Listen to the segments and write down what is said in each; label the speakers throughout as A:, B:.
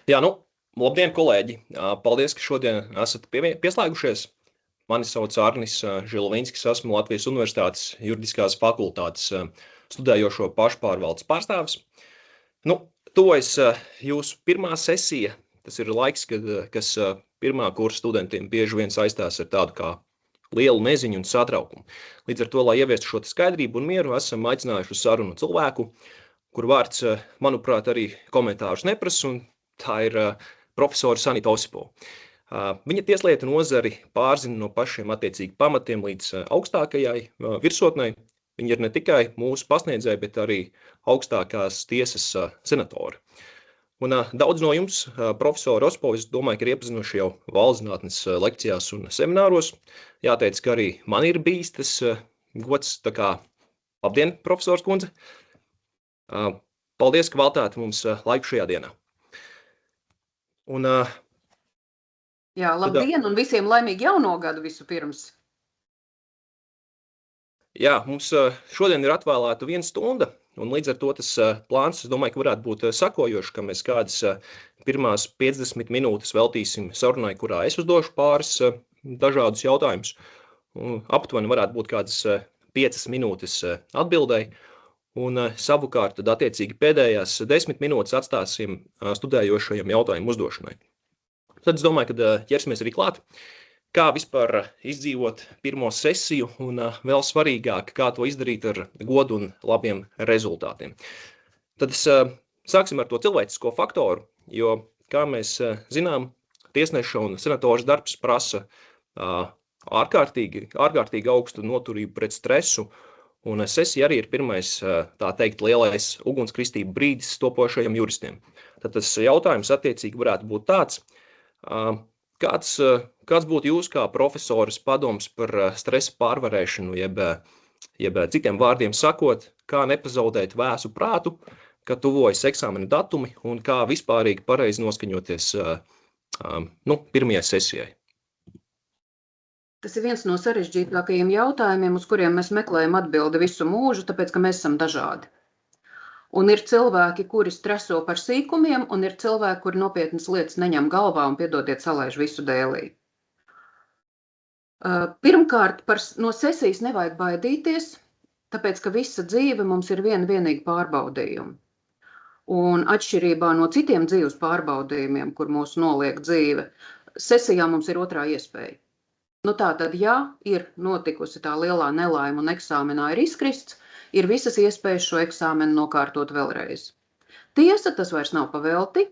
A: Jā, labdien, kolēģi! Paldies, ka šodien esat pieslēgušies. Mani sauc Arnis Žilovinskis, esmu Latvijas Universitātes juridiskās fakultātes studējošo pašpārvaldes pārstāvis. Tuvojas jūsu pirmā sesija. Tas ir laiks, kas pirmā kursa studentiem bieži vien saistās ar tādu kā lielu neziņu un satraukumu. Līdz ar to, lai ieviestu šo skaidrību un mieru, esam aicinājuši uz sarunu cilvēku, kur vārds, manuprāt, arī komentārus neprasa, un tā ir profesora Sanita Osipova. Viņa tieslietu nozari pārzina no pašiem attiecīgi pamatiem līdz augstākajai virsotnei. Viņa ir ne tikai mūsu pasniedzēja, bet arī augstākās tiesas senatori. Un daudz no jums, profesori Osipova, es domāju, ka ir iepazinuši jau valsts lekcijās un semināros. Jāteic, ka arī man ir bijis tas gods, tā kā labdien, profesors kundze. Paldies, ka veltāt mums laiku šajā dienā.
B: Jā, labdien un visiem laimīgi jauno gadu vispirms.
A: Jā, mums šodien ir atvēlēta 1 stunda, un līdz ar to tas plāns, es domāju, ka varētu būt sakojošs, ka mēs kādas pirmās 50 minūtes veltīsim sarunai, kurā es uzdošu pāris dažādus jautājumus. Aptuveni varētu būt kādas 5 minūtes atbildēji, un savukārt tad attiecīgi pēdējās 10 minūtes atstāsim studējošajiem jautājumu uzdošanai. Tad es domāju, ka ķersimies arī klāt. Kā vispār izdzīvot pirmo sesiju un vēl svarīgāk, kā to izdarīt ar godu un labiem rezultātiem. Tad sāksim ar to cilvēcisko faktoru, jo, kā mēs zinām, tiesneša un senatoras darbs prasa ārkārtīgi augstu noturību pret stresu, un sesija arī ir pirmais, tā teikt, lielais ugunskristību brīdis topošajiem juristiem. Tad tas jautājums attiecīgi varētu būt tāds, kāds būtu jūs kā profesores padoms par stresa pārvarēšanu, jeb citiem vārdiem sakot, kā nepazaudēt vēsu prātu, kad tuvojas eksāmena datumi un kā vispārīgi pareizi noskaņoties pirmajai sesijai?
B: Tas ir viens no sarežģītākajiem jautājumiem, uz kuriem mēs meklējam atbildi visu mūžu, tāpēc, ka mēs esam dažādi. Un ir cilvēki, kuri streso par sīkumiem, un ir cilvēki, kuri nopietnas lietas neņem galvā un, piedodiet, salaiž visu dēlī. Pirmkārt, no sesijas nevajag baidīties, tāpēc, ka visa dzīve mums ir vienīgi pārbaudījumi. Un atšķirībā no citiem dzīves pārbaudījumiem, kur mūs noliek dzīve, sesijā mums ir otrā iespēja. Tātad, ja ir notikusi tā lielā nelaime un eksāmenā ir izkrists, ir visas iespējas šo eksāmenu nokārtot vēlreiz. Tiesa, tas vairs nav pavelti,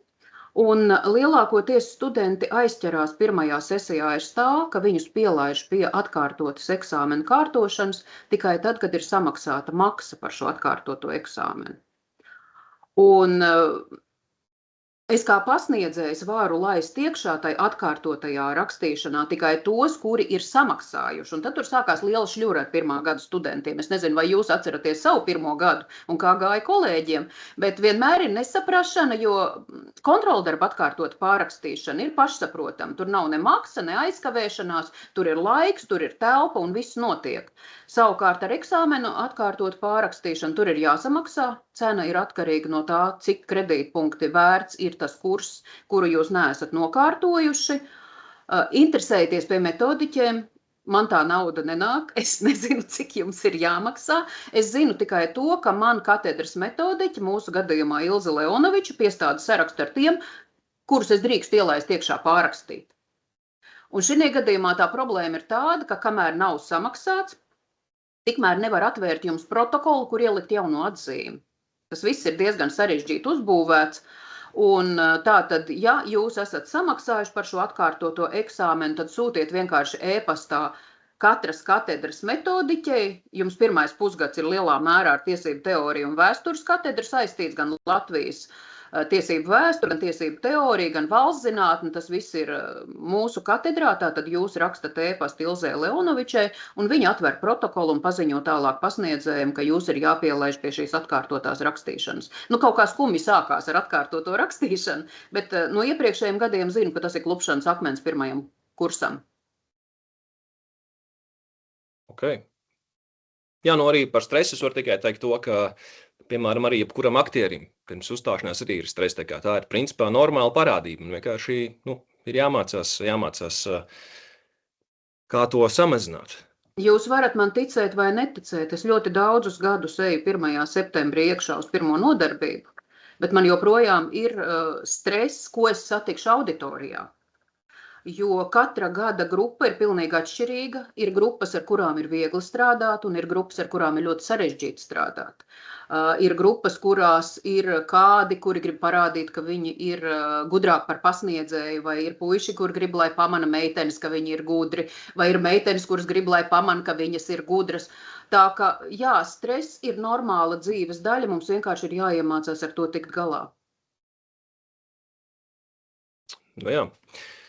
B: un lielākoties studenti aizķerās pirmajā sesijā aiz tā, ka viņus pielaiž pie atkārtotas eksāmena kārtošanas tikai tad, kad ir samaksāta maksa par šo atkārtoto eksāmenu. Un es kā pasniedzējs varu laist iekšā tai atkārtotajā rakstīšanā tikai tos, kuri ir samaksājuši. Un tad tur sākās liela šļura ar pirmā gada studentiem. Es nezinu, vai jūs atceraties savu pirmo gadu un kā gāja kolēģiem, bet vienmēr ir nesaprašana, jo kontroldarba atkārtot pārrakstīšana ir pašsaprotama. Tur nav ne maksa, ne aizkavēšanās, tur ir laiks, tur ir telpa un viss notiek. Savukārt ar eksāmenu atkārtot pārrakstīšanu tur ir jāsamaksā. Cena ir atkarīga no tā, cik kredītpunkti vērts ir tas kurs, kuru jūs neesat nokārtojuši. Interesējieties pie metodiķiem. Man tā nauda nenāk. Es nezinu, cik jums ir jāmaksā. Es zinu tikai to, ka man katedras metodiķi, mūsu gadījumā Ilze Leonoviča, piestāda sarakstu ar tiem, kurus es drīkstu ielaist iekšā pārrakstīt. Un šī gadījumā tā problēma ir tāda, ka kamēr nav samaksāts, tikmēr nevar atvērt jums protokolu, kur ielikt jauno atzīmi. Tas viss ir diezgan sarežģīti uzbūvēts. Un tātad, ja jūs esat samaksājuši par šo atkārtoto eksāmenu, tad sūtiet vienkārši e-pastā katras katedras metodiķei. Jums pirmais pusgads ir lielā mērā ar tiesību teoriju un vēstures katedru saistīts, gan Latvijas tiesību vēsture, gan tiesību teorija, gan valsts zinātne. Tas viss ir mūsu katedrā, tātad jūs rakstat e-pastu Ilzē Leonovičai, un viņa atver protokolu un paziņo tālāk pasniedzējiem, ka jūs ir jāpielaiž pie šīs atkārtotās rakstīšanas. Kaut kā skumji sākās ar atkārtoto rakstīšanu, bet no iepriekšējiem gadiem zinu, ka tas ir klupšanas akmens pirmajam kursam.
A: Okay. Jā, arī par stresu var tikai teikt to, ka piemēram, arī jebkuram aktierim pirms uzstāšanās arī ir stress. Tā ir principā normāla parādība. Un vienkārši ir jāmācās, kā to samazināt.
B: Jūs varat man ticēt vai neticēt, es ļoti daudzus gadus eju 1. septembrī iekšā uz pirmo nodarbību, bet man joprojām ir stress, ko es satikšu auditorijā. Jo katra gada grupa ir pilnīgi atšķirīga. Ir grupas, ar kurām ir viegli strādāt, un ir grupas, ar kurām ir ļoti sarežģīti strādāt. Ir grupas, kurās ir kādi, kuri grib parādīt, ka viņi ir gudrāk par pasniedzēju, vai ir puiši, kur grib, lai pamana meitenes, ka viņi ir gudri, vai ir meitenes, kuras grib, lai pamana, ka viņas ir gudras. Tā ka, jā, stress ir normāla dzīves daļa, mums vienkārši ir jāiemācās ar to tikt galā.
A: Nu jā.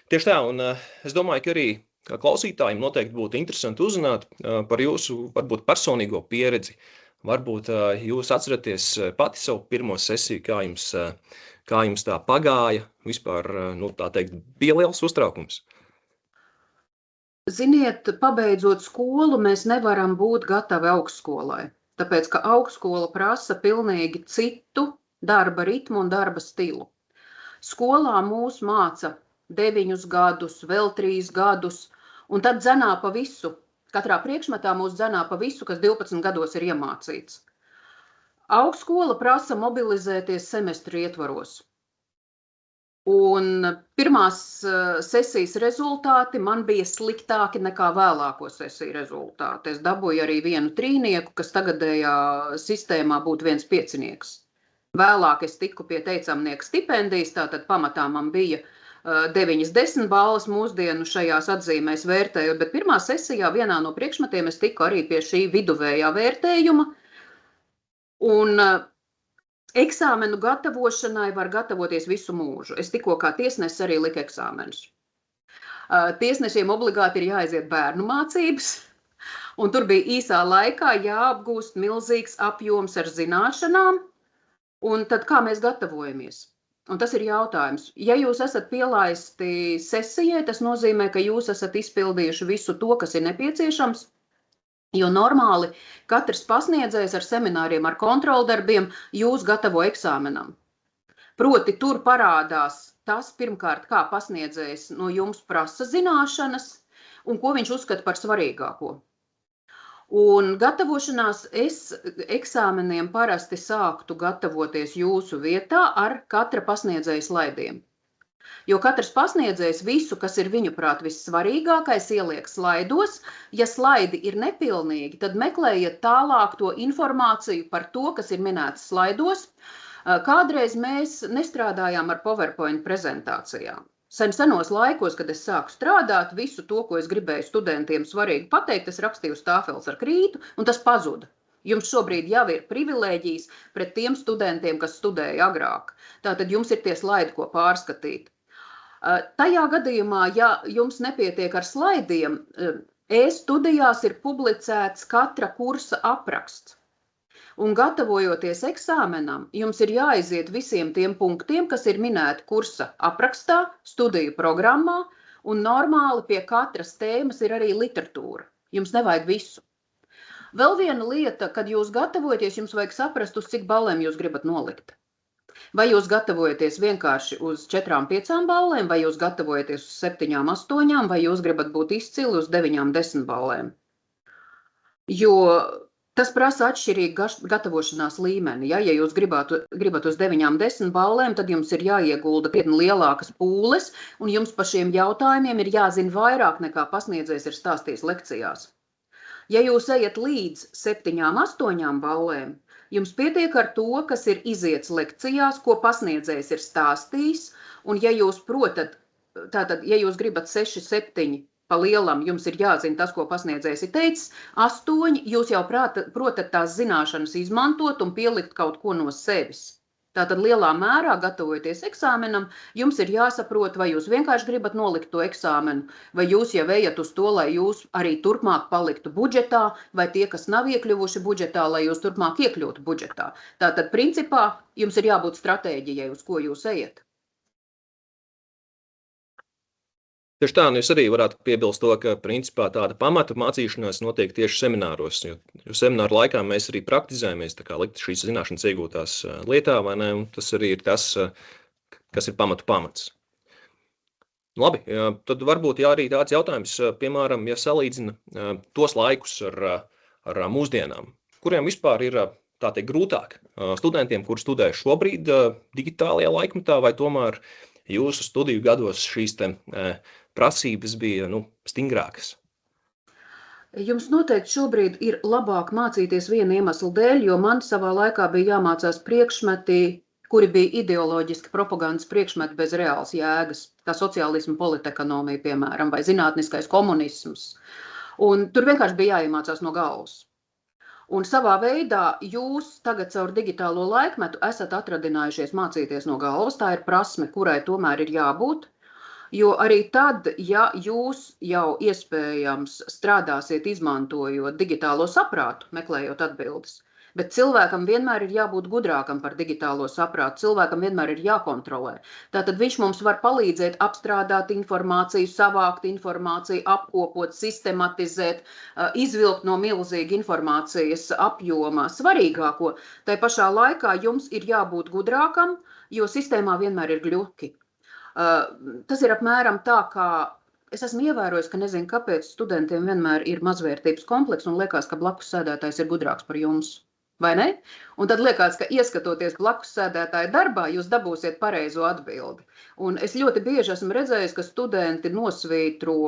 A: Tieši tā, un es domāju, ka arī kā klausītājiem noteikti būtu interesanti uzzināt par jūsu varbūt personīgo pieredzi. Varbūt jūs atceraties pati savu pirmo sesiju, kā jums tā pagāja, vispār, tā teikt, bija liels uztraukums.
B: Ziniet, pabeidzot skolu, mēs nevaram būt gatavi augstskolai, tāpēc, ka augstskola prasa pilnīgi citu darba ritmu un darba stilu. Skolā mūs māca 9 gadus, vēl 3 gadus, un tad dzenā pa visu. Katrā priekšmetā mūs dzenā pa visu, kas 12 gados ir iemācīts. Augstskola prasa mobilizēties semestru ietvaros. Un pirmās sesijas rezultāti man bija sliktāki nekā vēlāko sesiju rezultāti. Es dabūju arī 1 trīnieku, kas tagadējā sistēmā būtu 1 piecinieks. Vēlāk es tiku pie teicamnieka stipendijas, tātad pamatā man bija 9-10 balvas mūsdienu šajās atzīmēs vērtējot, bet pirmā sesijā vienā no priekšmetiem es tiku arī pie šī viduvējā vērtējuma. Un eksāmenu gatavošanai var gatavoties visu mūžu. Es tikko kā tiesnesis arī liku eksāmenus. Tiesnešiem obligāti ir jāaiziet bērnu mācības, un tur bija īsā laikā jāapgūst milzīgs apjoms ar zināšanām, un tad kā mēs gatavojamies? Un tas ir jautājums. Ja jūs esat pielaisti sesijai, tas nozīmē, ka jūs esat izpildījuši visu to, kas ir nepieciešams, jo normāli katrs pasniedzējs ar semināriem, ar kontroldarbiem jūs gatavo eksāmenam. Proti tur parādās tas pirmkārt, kā pasniedzējs no jums prasa zināšanas un ko viņš uzskata par svarīgāko. Un gatavošanās es eksāmeniem parasti sāktu gatavoties jūsu vietā ar katra pasniedzēja slaidiem. Jo katrs pasniedzējs visu, kas ir viņuprāt vissvarīgākais, ieliek slaidos. Ja slaidi ir nepilnīgi, tad meklējiet tālāk to informāciju par to, kas ir minēts slaidos. Kādreiz mēs nestrādājām ar PowerPoint prezentācijām. Senos laikos, kad es sāku strādāt, visu to, ko es gribēju studentiem svarīgi pateikt, es rakstīju uz tāfeles ar krītu, un tas pazuda. Jums šobrīd jau ir privilēģijas pret tiem studentiem, kas studēja agrāk. Tātad jums ir tie slaidi, ko pārskatīt. Tajā gadījumā, ja jums nepietiek ar slaidiem, e-studijās ir publicēts katra kursa apraksts. Un gatavojoties eksāmenam, jums ir jāaiziet visiem tiem punktiem, kas ir minēti kursa aprakstā, studiju programmā, un normāli pie katras tēmas ir arī literatūra. Jums nevajag visu. Vēl viena lieta, kad jūs gatavojaties, jums vajag saprast, uz cik ballēm jūs gribat nolikt. Vai jūs gatavojaties vienkārši uz 4-5 ballēm, vai jūs gatavojaties uz 7-8, vai jūs gribat būt izcili uz 9-10 ballēm. Jo tas prasa atšķirīgu gatavošanās līmeni. Ja jūs gribat uz 9-10 ballēm, tad jums ir jāiegulda krietni lielākas pūles, un jums par šiem jautājumiem ir jāzina vairāk nekā pasniedzējs ir stāstījis lekcijās. Ja jūs ejat līdz 7-8 ballēm, jums pietiek ar to, kas ir iziets lekcijās, ko pasniedzējs ir stāstījis, un ja jūs ja jūs gribat 6-7 pa lielam, jums ir jāzina tas, ko pasniedzējs ir teicis, 8, jūs jau protat tās zināšanas izmantot un pielikt kaut ko no sevis. Tātad lielā mērā, gatavojoties eksāmenam, jums ir jāsaprot, vai jūs vienkārši gribat nolikt to eksāmenu, vai jūs jau ejat uz to, lai jūs arī turpmāk paliktu budžetā, vai tie, kas nav iekļuvuši budžetā, lai jūs turpmāk iekļūtu budžetā. Tātad, principā, jums ir jābūt stratēģijai, uz ko jūs ejat.
A: Tieši tā, es arī varētu piebilst to, ka principā tāda pamata mācīšanās notiek tieši semināros, jo semināru laikā mēs arī praktizējamies, tā kā likt šīs zināšanas iegūtās lietā, vai ne, un tas arī ir tas, kas ir pamatu pamats. Labi, tad varbūt arī tāds jautājums, piemēram, ja salīdzina tos laikus ar mūsdienām, kuriem vispār ir tā teikt grūtāk studentiem, kuri studē šobrīd digitālajā laikmetā, vai tomēr jūsu studiju gados šīs prasības bija stingrākas?
B: Jums noteikti šobrīd ir labāk mācīties viena iemesla dēļ, jo man savā laikā bija jāmācās priekšmeti, kuri bija ideoloģiski propagandas priekšmeti bez reāls jēgas, kā sociālisma politekonomija, piemēram, vai zinātniskais komunisms. Un tur vienkārši bija jāiemācās no galvas. Un savā veidā jūs tagad caur digitālo laikmetu esat atradinājušies mācīties no galvas. Tā ir prasme, kurai tomēr ir jābūt. Jo arī tad, ja jūs jau iespējams strādāsiet izmantojot digitālo saprātu, meklējot atbildes, bet cilvēkam vienmēr ir jābūt gudrākam par digitālo saprātu, cilvēkam vienmēr ir jākontrolē. Tātad viņš mums var palīdzēt apstrādāt informāciju, savākt informāciju, apkopot, sistematizēt, izvilkt no milzīga informācijas apjoma svarīgāko. Tai pašā laikā jums ir jābūt gudrākam, jo sistēmā vienmēr ir gļuki. Tas ir apmēram tā, kā es esmu ievērojis, ka nezinu, kāpēc studentiem vienmēr ir mazvērtības kompleks un liekas, ka blakus sēdētājs ir gudrāks par jums. Vai ne? Un tad liekas, ka ieskatoties blakus sēdētāja darbā, jūs dabūsiet pareizo atbildi. Un es ļoti bieži esmu redzējis, ka studenti nosvītro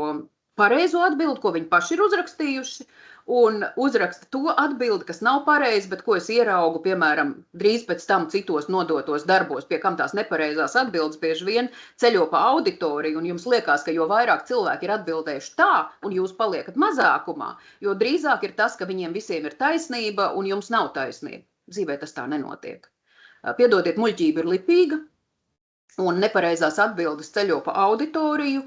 B: pareizo atbildi, ko viņi paši ir uzrakstījuši, un uzraksta to atbildi, kas nav pareizi, bet ko es ieraugu, piemēram, drīz pēc tam citos nodotos darbos, pie kam tās nepareizās atbildes bieži vien ceļo pa auditoriju, un jums liekas, ka jo vairāk cilvēki ir atbildējuši tā, un jūs paliekat mazākumā, jo drīzāk ir tas, ka viņiem visiem ir taisnība, un jums nav taisnība. Dzīvē tas tā nenotiek. Piedodiet, muļķība ir lipīga, un nepareizās atbildes ceļo pa auditoriju,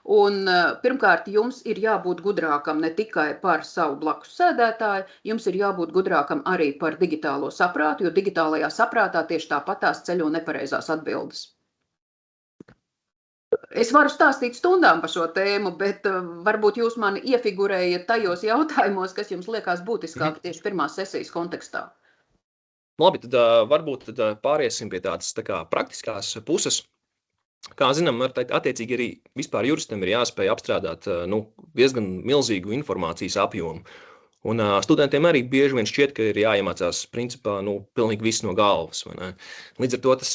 B: un pirmkārt, jums ir jābūt gudrākam ne tikai par savu blakus sēdētāju, jums ir jābūt gudrākam arī par digitālo saprātu, jo digitālajā saprātā tieši tāpatās ceļo nepareizās atbildes. Es varu stāstīt stundām par šo tēmu, bet varbūt jūs mani iefigurējat tajos jautājumos, kas jums liekas būtiskāki tieši pirmās sesijas kontekstā.
A: Labi, tad varbūt pāriesim pie tādas praktiskās puses. Kā zinām, attiecīgi arī vispār juristam ir jāspēj apstrādāt diezgan milzīgu informācijas apjomu. Un studentiem arī bieži vien šķiet, ka ir jāiemācās principā pilnīgi viss no galvas. Līdz ar to tas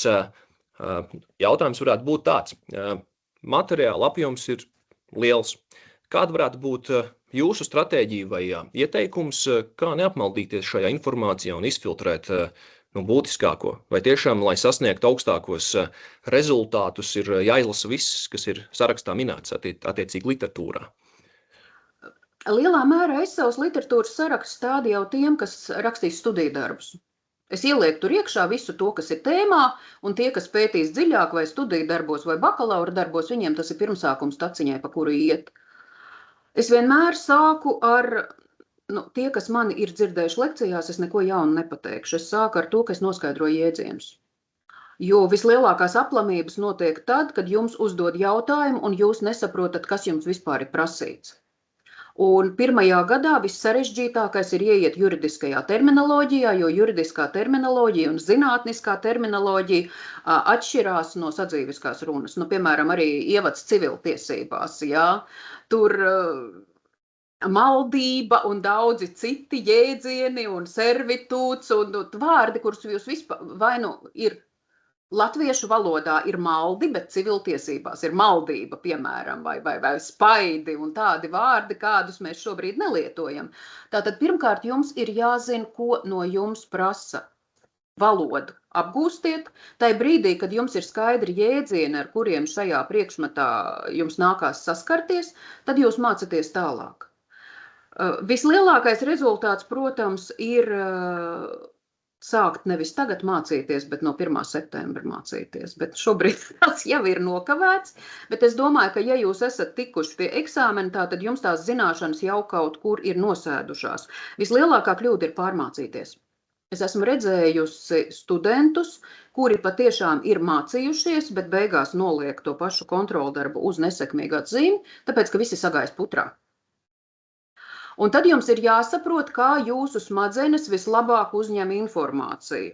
A: jautājums varētu būt tāds. Materiāla apjoms ir liels. Kāda varētu būt jūsu stratēģija vai ieteikums, kā neapmaldīties šajā informācijā un izfiltrēt būtiskāko? Vai tiešām, lai sasniegtu augstākos rezultātus, ir jāizlasa viss, kas ir sarakstā minēts attiecīgi literatūrā?
B: Lielā mērā es savus literatūras sarakstu stādu jau tiem, kas rakstīs studiju darbus. Es ielieku tur iekšā visu to, kas ir tēmā, un tie, kas pētīs dziļāk vai studiju darbos vai bakalaura darbos, viņiem tas ir pirmsākums taciņai, pa kuru iet. Es vienmēr sāku ar tie, kas mani ir dzirdējuši lekcijās, es neko jaunu nepateikšu. Es sāku ar to, ka es noskaidroju jēdzienus. Jo vislielākās aplamības notiek tad, kad jums uzdod jautājumu un jūs nesaprotat, kas jums vispār ir prasīts. Un pirmajā gadā vissarežģītākais ir ieiet juridiskajā terminoloģijā, jo juridiskā terminoloģija un zinātniskā terminoloģija atšķirās no sadzīviskās runas. Piemēram, arī ievads civiltiesībās. Jā. Tur maldība un daudzi citi jēdzieni un servitūts un vārdi, kurus jūs vispār vai ir latviešu valodā ir maldi, bet civiltiesībās ir maldība, piemēram, vai spaidi un tādi vārdi, kādus mēs šobrīd nelietojam. Tātad pirmkārt jums ir jāzina, ko no jums prasa. Valodu apgūstiet, tai brīdī, kad jums ir skaidri jēdzieni, ar kuriem šajā priekšmetā jums nākās saskarties, tad jūs mācaties tālāk. Vislielākais rezultāts, protams, ir sākt nevis tagad mācīties, bet no 1. septembra mācīties. Bet šobrīd tas jau ir nokavēts, bet es domāju, ka ja jūs esat tikuši pie eksāmena, tad jums tās zināšanas jau kaut kur ir nosēdušās. Vislielākā kļūda ir pārmācīties. Es esmu redzējusi studentus, kuri patiešām ir mācījušies, bet beigās noliek to pašu kontroldarbu uz nesekmīgu atzīmi, tāpēc, ka visi sagājas putrā. Un tad jums ir jāsaprot, kā jūsu smadzenes vislabāk uzņem informāciju.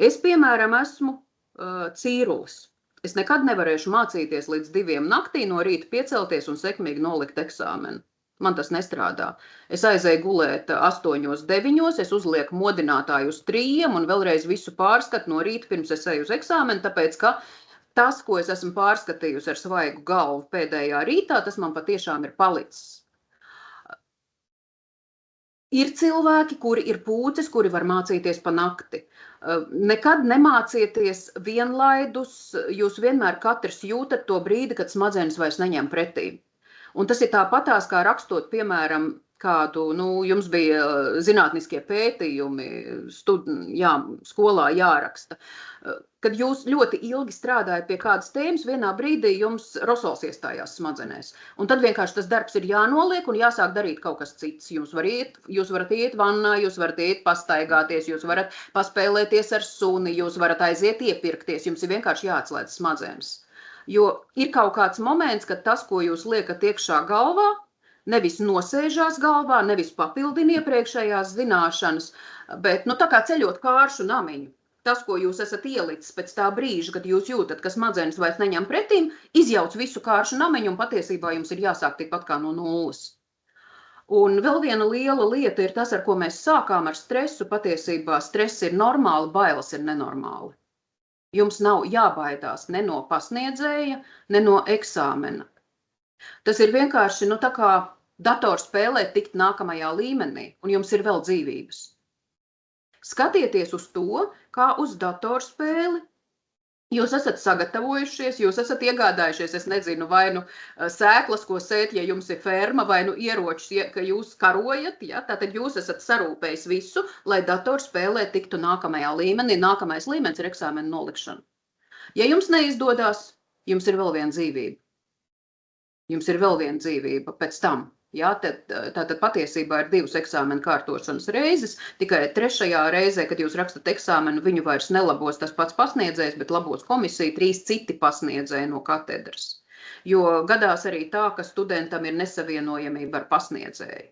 B: Es, piemēram, esmu cīrulis. Es nekad nevarēšu mācīties līdz 2 naktī no rīta piecelties un sekmīgi nolikt eksāmenu. Man tas nestrādā. Es aizēju gulēt 8, 9, es uzlieku modinātāju uz 3 un vēlreiz visu pārskatu no rīta pirms es eju uz eksāmenu, tāpēc, ka tas, ko es esmu pārskatījusi ar svaigu galvu pēdējā rītā, tas man patiešām ir palicis. Ir cilvēki, kuri ir pūces, kuri var mācīties pa nakti. Nekad nemācieties vienlaidus, jūs vienmēr katrs jūtat to brīdi, kad smadzenes vairs neņem pretī. Un tas ir tāpatās, kā rakstot, piemēram, kādu, jums bija zinātniskie pētījumi, skolā jāraksta. Kad jūs ļoti ilgi strādājat pie kādas tēmas, vienā brīdī jums rosols iestājās smadzenēs. Un tad vienkārši tas darbs ir jānoliek un jāsāk darīt kaut kas cits. Jūs varat iet vannā, jūs varat iet pastaigāties, jūs varat paspēlēties ar suni, jūs varat aiziet iepirkties, jums ir vienkārši jāatslēdz smadzenes. Jo ir kaut kāds moments, kad tas, ko jūs liekat iekšā galvā, nevis nosēžās galvā, nevis papildina iepriekšējās zināšanas, bet tā kā ceļot kāršu namiņu. Tas, ko jūs esat ielicis pēc tā brīža, kad jūs jūtat, ka smadzenes vairs neņem pretīm, izjauc visu kāršu namiņu un patiesībā jums ir jāsāk tikpat kā no nulles. Un vēl viena liela lieta ir tas, ar ko mēs sākām ar stresu. Patiesībā stress ir normāli, bailes ir nenormāli. Jums nav jābaidās ne no pasniedzēja, ne no eksāmena. Tas ir vienkārši, tā kā datorspēlēt tikt nākamajā līmenī, un jums ir vēl dzīvības. Skatieties uz to, kā uz datorspēli. Jūs esat sagatavojušies, jūs esat iegādājušies, es nezinu, vai sēklas, ko sēt, ja jums ir ferma, vai ieročus, ka jūs karojat, tātad jūs esat sarūpējis visu, lai datorspēlē tiktu nākamajā līmenī. Nākamais līmenis ir eksāmena nolikšana. Ja jums neizdodas, jums ir vēl viena dzīvība. Jums ir vēl viena dzīvība pēc tam. Tātad patiesībā ir 2 eksāmena kārtošanas reizes, tikai 3. reizē, kad jūs rakstat eksāmenu, viņu vairs nelabos tas pats pasniedzējs, bet labos komisija 3 citi pasniedzēji no katedras. Jo gadās arī tā, ka studentam ir nesavienojamība ar pasniedzēju.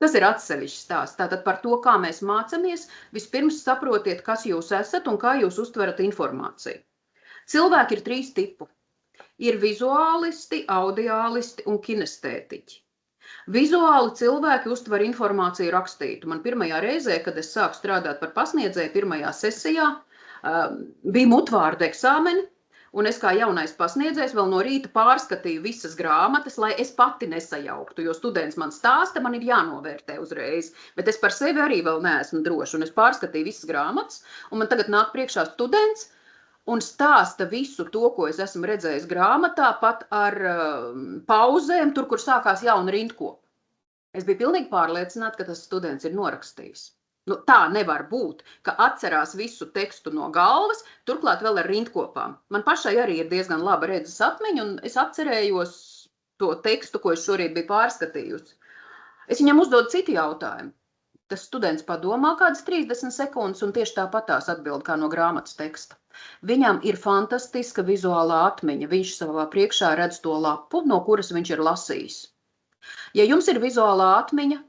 B: Tas ir atsevišķs stāsts. Tātad par to, kā mēs mācamies, vispirms saprotiet, kas jūs esat un kā jūs uztverat informāciju. Cilvēki ir 3 tipu. Ir vizuālisti, audiālisti un kinestētiķi. Vizuāli cilvēki uztver informāciju rakstītu. Man pirmajā reizē, kad es sāku strādāt par pasniedzēju, pirmajā sesijā, bija mutvārdu eksāmeni, un es kā jaunais pasniedzējs vēl no rīta pārskatīju visas grāmatas, lai es pati nesajauktu, jo students man stāsta, man ir jānovērtē uzreiz, bet es par sevi arī vēl neesmu droša, un es pārskatīju visas grāmatas, un man tagad nāk priekšā students, un stāsta visu to, ko es esmu redzējis grāmatā, pat ar pauzēm, tur, kur sākās jauna rindkopa. Es biju pilnīgi pārliecināta, ka tas students ir norakstījis. Tā nevar būt, ka atcerās visu tekstu no galvas, turklāt vēl ar rindkopām. Man pašai arī ir diezgan laba redzes atmiņa, un es atcerējos to tekstu, ko es šorīt biju pārskatījusi. Es viņam uzdodu citu jautājumu. Tas students padomā kādas 30 sekundes un tieši tāpatās atbild kā no grāmatas teksta. Viņam ir fantastiska vizuālā atmiņa. Viņš savā priekšā redz to lapu, no kuras viņš ir lasījis. Ja jums ir vizuālā atmiņa,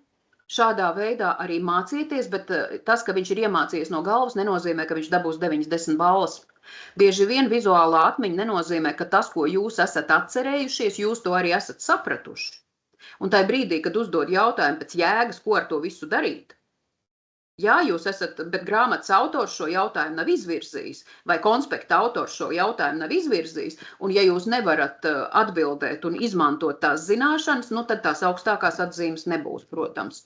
B: šādā veidā arī mācieties, bet tas, ka viņš ir iemācījies no galvas, nenozīmē, ka viņš dabūs 90 balvas. Bieži vien vizuālā atmiņa nenozīmē, ka tas, ko jūs esat atcerējušies, jūs to arī esat sapratuši. Un tajā brīdī, kad uzdod jautājumu pēc jēgas, ko ar to visu darīt, jūs esat, bet grāmatas autors šo jautājumu nav izvirzījis, vai konspekta autors šo jautājumu nav izvirzījis, un ja jūs nevarat atbildēt un izmantot tās zināšanas, tad tās augstākās atzīmes nebūs, protams.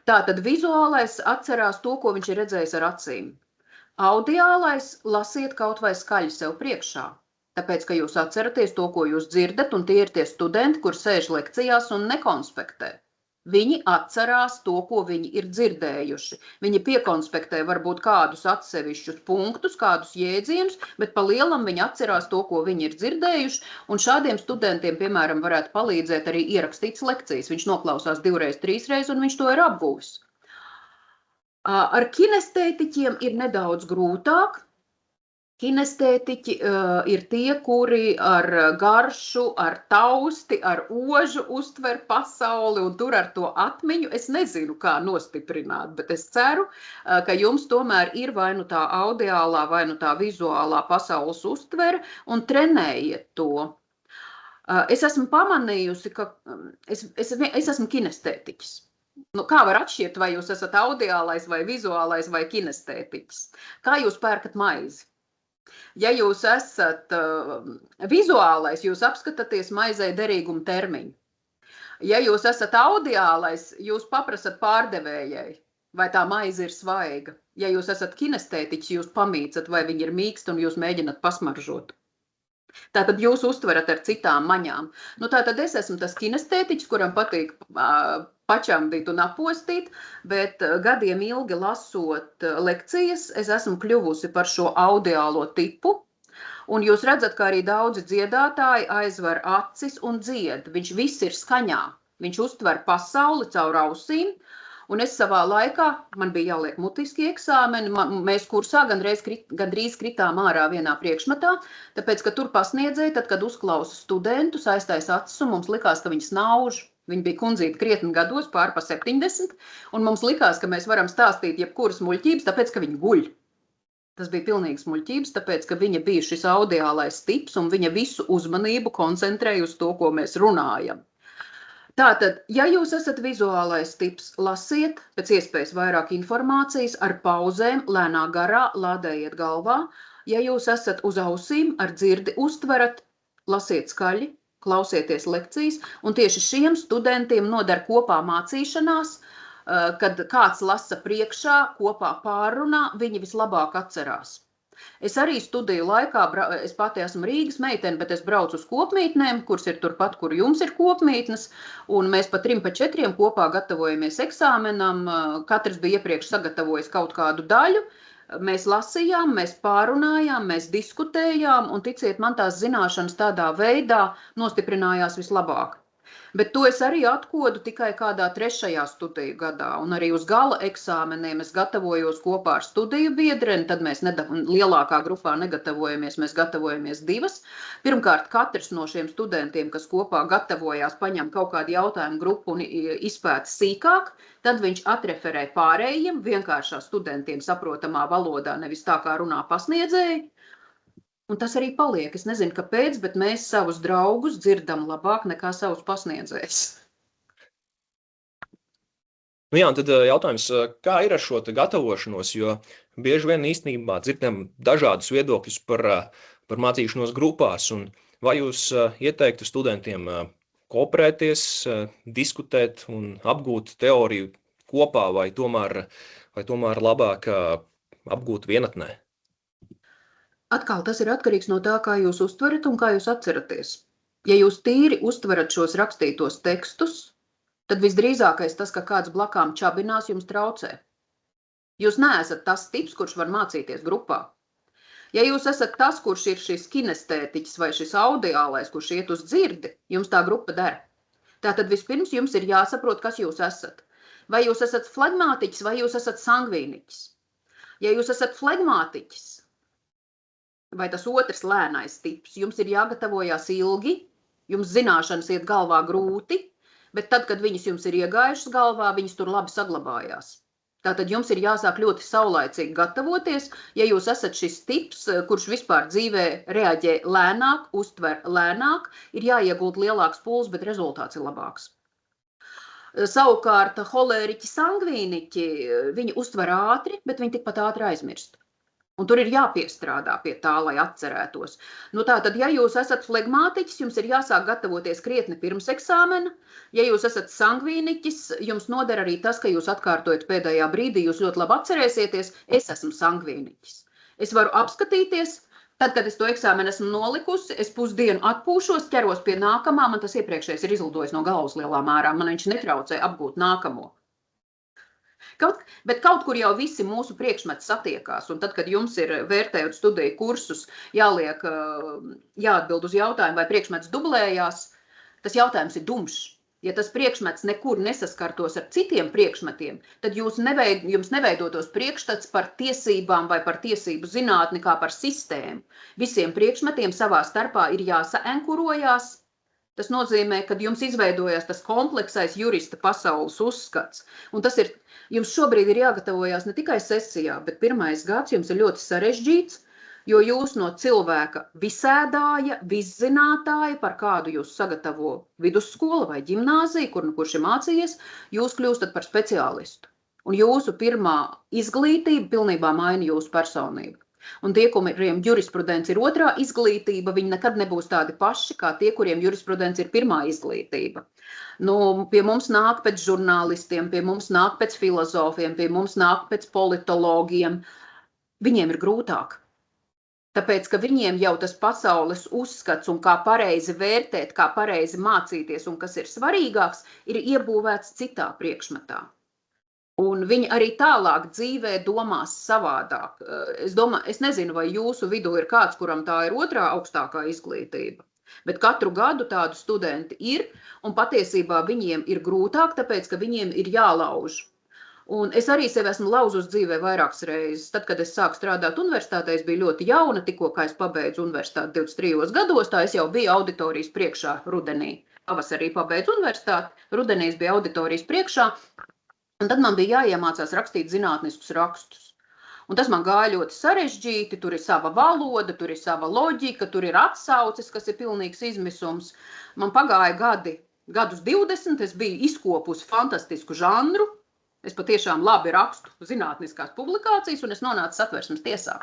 B: Tātad vizuālais atcerās to, ko viņš ir redzējis ar acīm. Audiālais lasiet kaut vai skaļi sev priekšā. Tāpēc, ka jūs atceraties to, ko jūs dzirdat, un tie ir tie studenti, kur sēž lekcijās un nekonspektē. Viņi atcerās to, ko viņi ir dzirdējuši. Viņi piekonspektē varbūt kādus atsevišķus punktus, kādus jēdzienus, bet pa lielam viņi atcerās to, ko viņi ir dzirdējuši, un šādiem studentiem, piemēram, varētu palīdzēt arī ierakstītas lekcijas. Viņš noklausās 2, 3 reizes, un viņš to ir apguvis. Ar kinestētiķiem ir nedaudz grūtāk. Kinestētiķi ir tie, kuri ar garšu, ar tausti, ar ožu uztver pasauli un tur ar to atmiņu. Es nezinu, kā nostiprināt, bet es ceru, ka jums tomēr ir vai nu tā audiālā, vai nu tā vizuālā pasaules uztvere un trenējiet to. Es esmu pamanījusi, ka es esmu kinestētiķis. Nu, kā var atšķirt, vai jūs esat audiālais vai vizuālais vai kinestētiķis? Kā jūs pērkat maizi? Ja jūs esat vizuālais, jūs apskatāties maizei derīguma termiņu. Ja jūs esat audiālais, jūs paprasat pārdevējai, vai tā maize ir svaiga. Ja jūs esat kinestētiķis, jūs pamīcat, vai viņi ir mīksti un jūs mēģināt pasmaržot. Tātad jūs uztverat ar citām maņām. Nu, tātad es esmu tas kinestētiķis, kuram patīk pačamdīt un apostīt, bet gadiem ilgi lasot lekcijas, es esmu kļuvusi par šo audiālo tipu. Un jūs redzat, ka arī daudzi dziedātāji aizver acis un dzied. Viņš viss ir skaņā. Viņš uztver pasauli caur ausīm. Un es savā laikā, man bija jāliek mutiski eksāmeni, mēs kursā gandrīz kritām ārā vienā priekšmetā, tāpēc, ka tur pasniedzēja, tad, kad uzklausa studentus, aiztais acis, un mums likās, ka viņi snauž. Viņi bija kundzīti krietni gados, pār pa 70, un mums likās, ka mēs varam stāstīt jebkuras muļķības, tāpēc, ka viņi guļ. Tas bija pilnīgs muļķības, tāpēc, ka viņa bija šis audiālais tips, un viņa visu uzmanību koncentrēja uz to, ko mēs runājam. Tātad, ja jūs esat vizuālais tips, lasiet pēc iespējas vairāk informācijas ar pauzēm, lēnā garā, lādējiet galvā. Ja jūs esat uz ausīm, ar dzirdi uztverat, lasiet skaļi, klausieties lekcijas, un tieši šiem studentiem noder kopā mācīšanās, kad kāds lasa priekšā, kopā pārrunā, viņi vislabāk atcerās. Es arī studiju laikā, es pati esmu Rīgas meitene, bet es braucu uz kopmītnēm, kuras ir turpat, kur jums ir kopmītnes, un mēs pa 3 pa 4 kopā gatavojamies eksāmenam, katrs bija iepriekš sagatavojis kaut kādu daļu, mēs lasījām, mēs pārunājām, mēs diskutējām, un ticiet man, tās zināšanas tādā veidā nostiprinājās vislabāk. Bet to es arī atkodu tikai kādā 3. studiju gadā, un arī uz gala eksāmeniem es gatavojos kopā ar studiju biedreni, tad mēs lielākā grupā negatavojamies, mēs gatavojamies 2. Pirmkārt, katrs no šiem studentiem, kas kopā gatavojās, paņem kaut kādu jautājumu grupu un izpēta sīkāk, tad viņš atreferē pārējiem, vienkāršā studentiem saprotamā valodā, nevis tā kā runā pasniedzēji. Un tas arī paliek. Es nezinu, kāpēc, bet mēs savus draugus dzirdam labāk nekā savus pasniedzējus.
A: Nu jā, un tad jautājums, kā ir ar šo gatavošanos, jo bieži vien īstenībā dzirdam dažādus viedokļus par mācīšanos grupās, un vai jūs ieteiktu studentiem kooperēties, diskutēt un apgūt teoriju kopā, vai tomēr labāk apgūt vienatnē?
B: Atkal tas ir atkarīgs no tā, kā jūs uztverat un kā jūs atceraties. Ja jūs tīri uztverat šos rakstītos tekstus, tad visdrīzākais tas, ka kāds blakām čabinās, jums traucē. Jūs neesat tas tips, kurš var mācīties grupā. Ja jūs esat tas, kurš ir šis kinestētiķis vai šis audiālais, kurš iet uz dzirdi, jums tā grupa der. Tātad vispirms jums ir jāsaprot, kas jūs esat. Vai jūs esat flegmātiķis vai jūs esat sangvīniķis. Ja jūs esat flegmātiķis, vai tas otrs lēnais tips, jums ir jāgatavojās ilgi, jums zināšanas iet galvā grūti, bet tad, kad viņas jums ir iegājušas galvā, viņas tur labi saglabājās. Tātad jums ir jāsāk ļoti saulaicīgi gatavoties, ja jūs esat šis tips, kurš vispār dzīvē reaģē lēnāk, uztver lēnāk, ir jāiegūt lielāks puls, bet rezultāts ir labāks. Savukārt holēriķi, sangvīniķi, viņi uztver ātri, bet viņi tikpat ātri aizmirst. Un tur ir jāpiestrādā pie tā, lai atcerētos. Nu tātad, ja jūs esat flegmātiķis, jums ir jāsāk gatavoties krietni pirms eksāmena. Ja jūs esat sangvīniķis, jums noder arī tas, ka jūs atkārtojat pēdējā brīdī, jūs ļoti labi atcerēsieties, es esmu sangvīniķis. Es varu apskatīties, tad, kad es to eksāmenu esmu nolikusi, es pusdienu atpūšos, ķeros pie nākamā, man tas iepriekšējais ir izlidojis no galvas lielā mērā, man viņš netraucē apgūt nākamo. Bet kaut kur jau visi mūsu priekšmeti satiekās, un tad, kad jums ir vērtējot studiju kursus, jāatbild uz jautājumu, vai priekšmets dublējās, tas jautājums ir dumšs. ja tas priekšmets nekur nesaskartos ar citiem priekšmetiem, tad jums neveidotos priekšstats par tiesībām vai par tiesību zinātni kā par sistēmu. Visiem priekšmetiem savā starpā ir jāsaenkurojās. Tas nozīmē, ka jums izveidojās tas kompleksais jurista pasaules uzskats. Un tas ir, jums šobrīd ir jāgatavojās ne tikai sesijā, bet pirmais gads jums ir ļoti sarežģīts, jo jūs no cilvēka visēdāja, viszinātāja, par kādu jūs sagatavo vidusskola vai ģimnāzija, kurš ir mācījies, jūs kļūstat par speciālistu. Un jūsu pirmā izglītība pilnībā maina jūsu personību. Un tie, kuriem jurisprudence ir otrā izglītība, viņi nekad nebūs tādi paši, kā tie, kuriem jurisprudence ir pirmā izglītība. Nu, pie mums nāk pēc žurnālistiem, pie mums nāk pēc filozofiem, pie mums nāk pēc politologiem. Viņiem ir grūtāk. Tāpēc, ka viņiem jau tas pasaules uzskats un kā pareizi vērtēt, kā pareizi mācīties un kas ir svarīgāks, ir iebūvēts citā priekšmetā. Un viņi arī tālāk dzīvē domās savādāk. Es nezinu, vai jūsu vidū ir kāds, kuram tā ir otrā augstākā izglītība, bet katru gadu tādu studenti ir, un patiesībā viņiem ir grūtāk, tāpēc, ka viņiem ir jālauž. Un es arī sevi esmu lauzus dzīvē vairākas reizes. Tad, kad es sāku strādāt universitātē, es biju ļoti jauna, tikko kā es pabeidzu universitāti 23 gados, tā es jau biju auditorijas priekšā rudenī. Pavasarī pabeidzu universitāti, rudenī es biju auditorijas priekšā, un tad man bija jāiemācās rakstīt zinātniskus rakstus. Un tas man gāja ļoti sarežģīti, tur ir sava valoda, tur ir sava loģika, tur ir atsauces, kas ir pilnīgs izmisums. Man pagāja gadus 20, es biju izkopusi fantastisku žanru. Es patiešām labi rakstu zinātniskās publikācijas, un es nonācu Satversmes tiesā.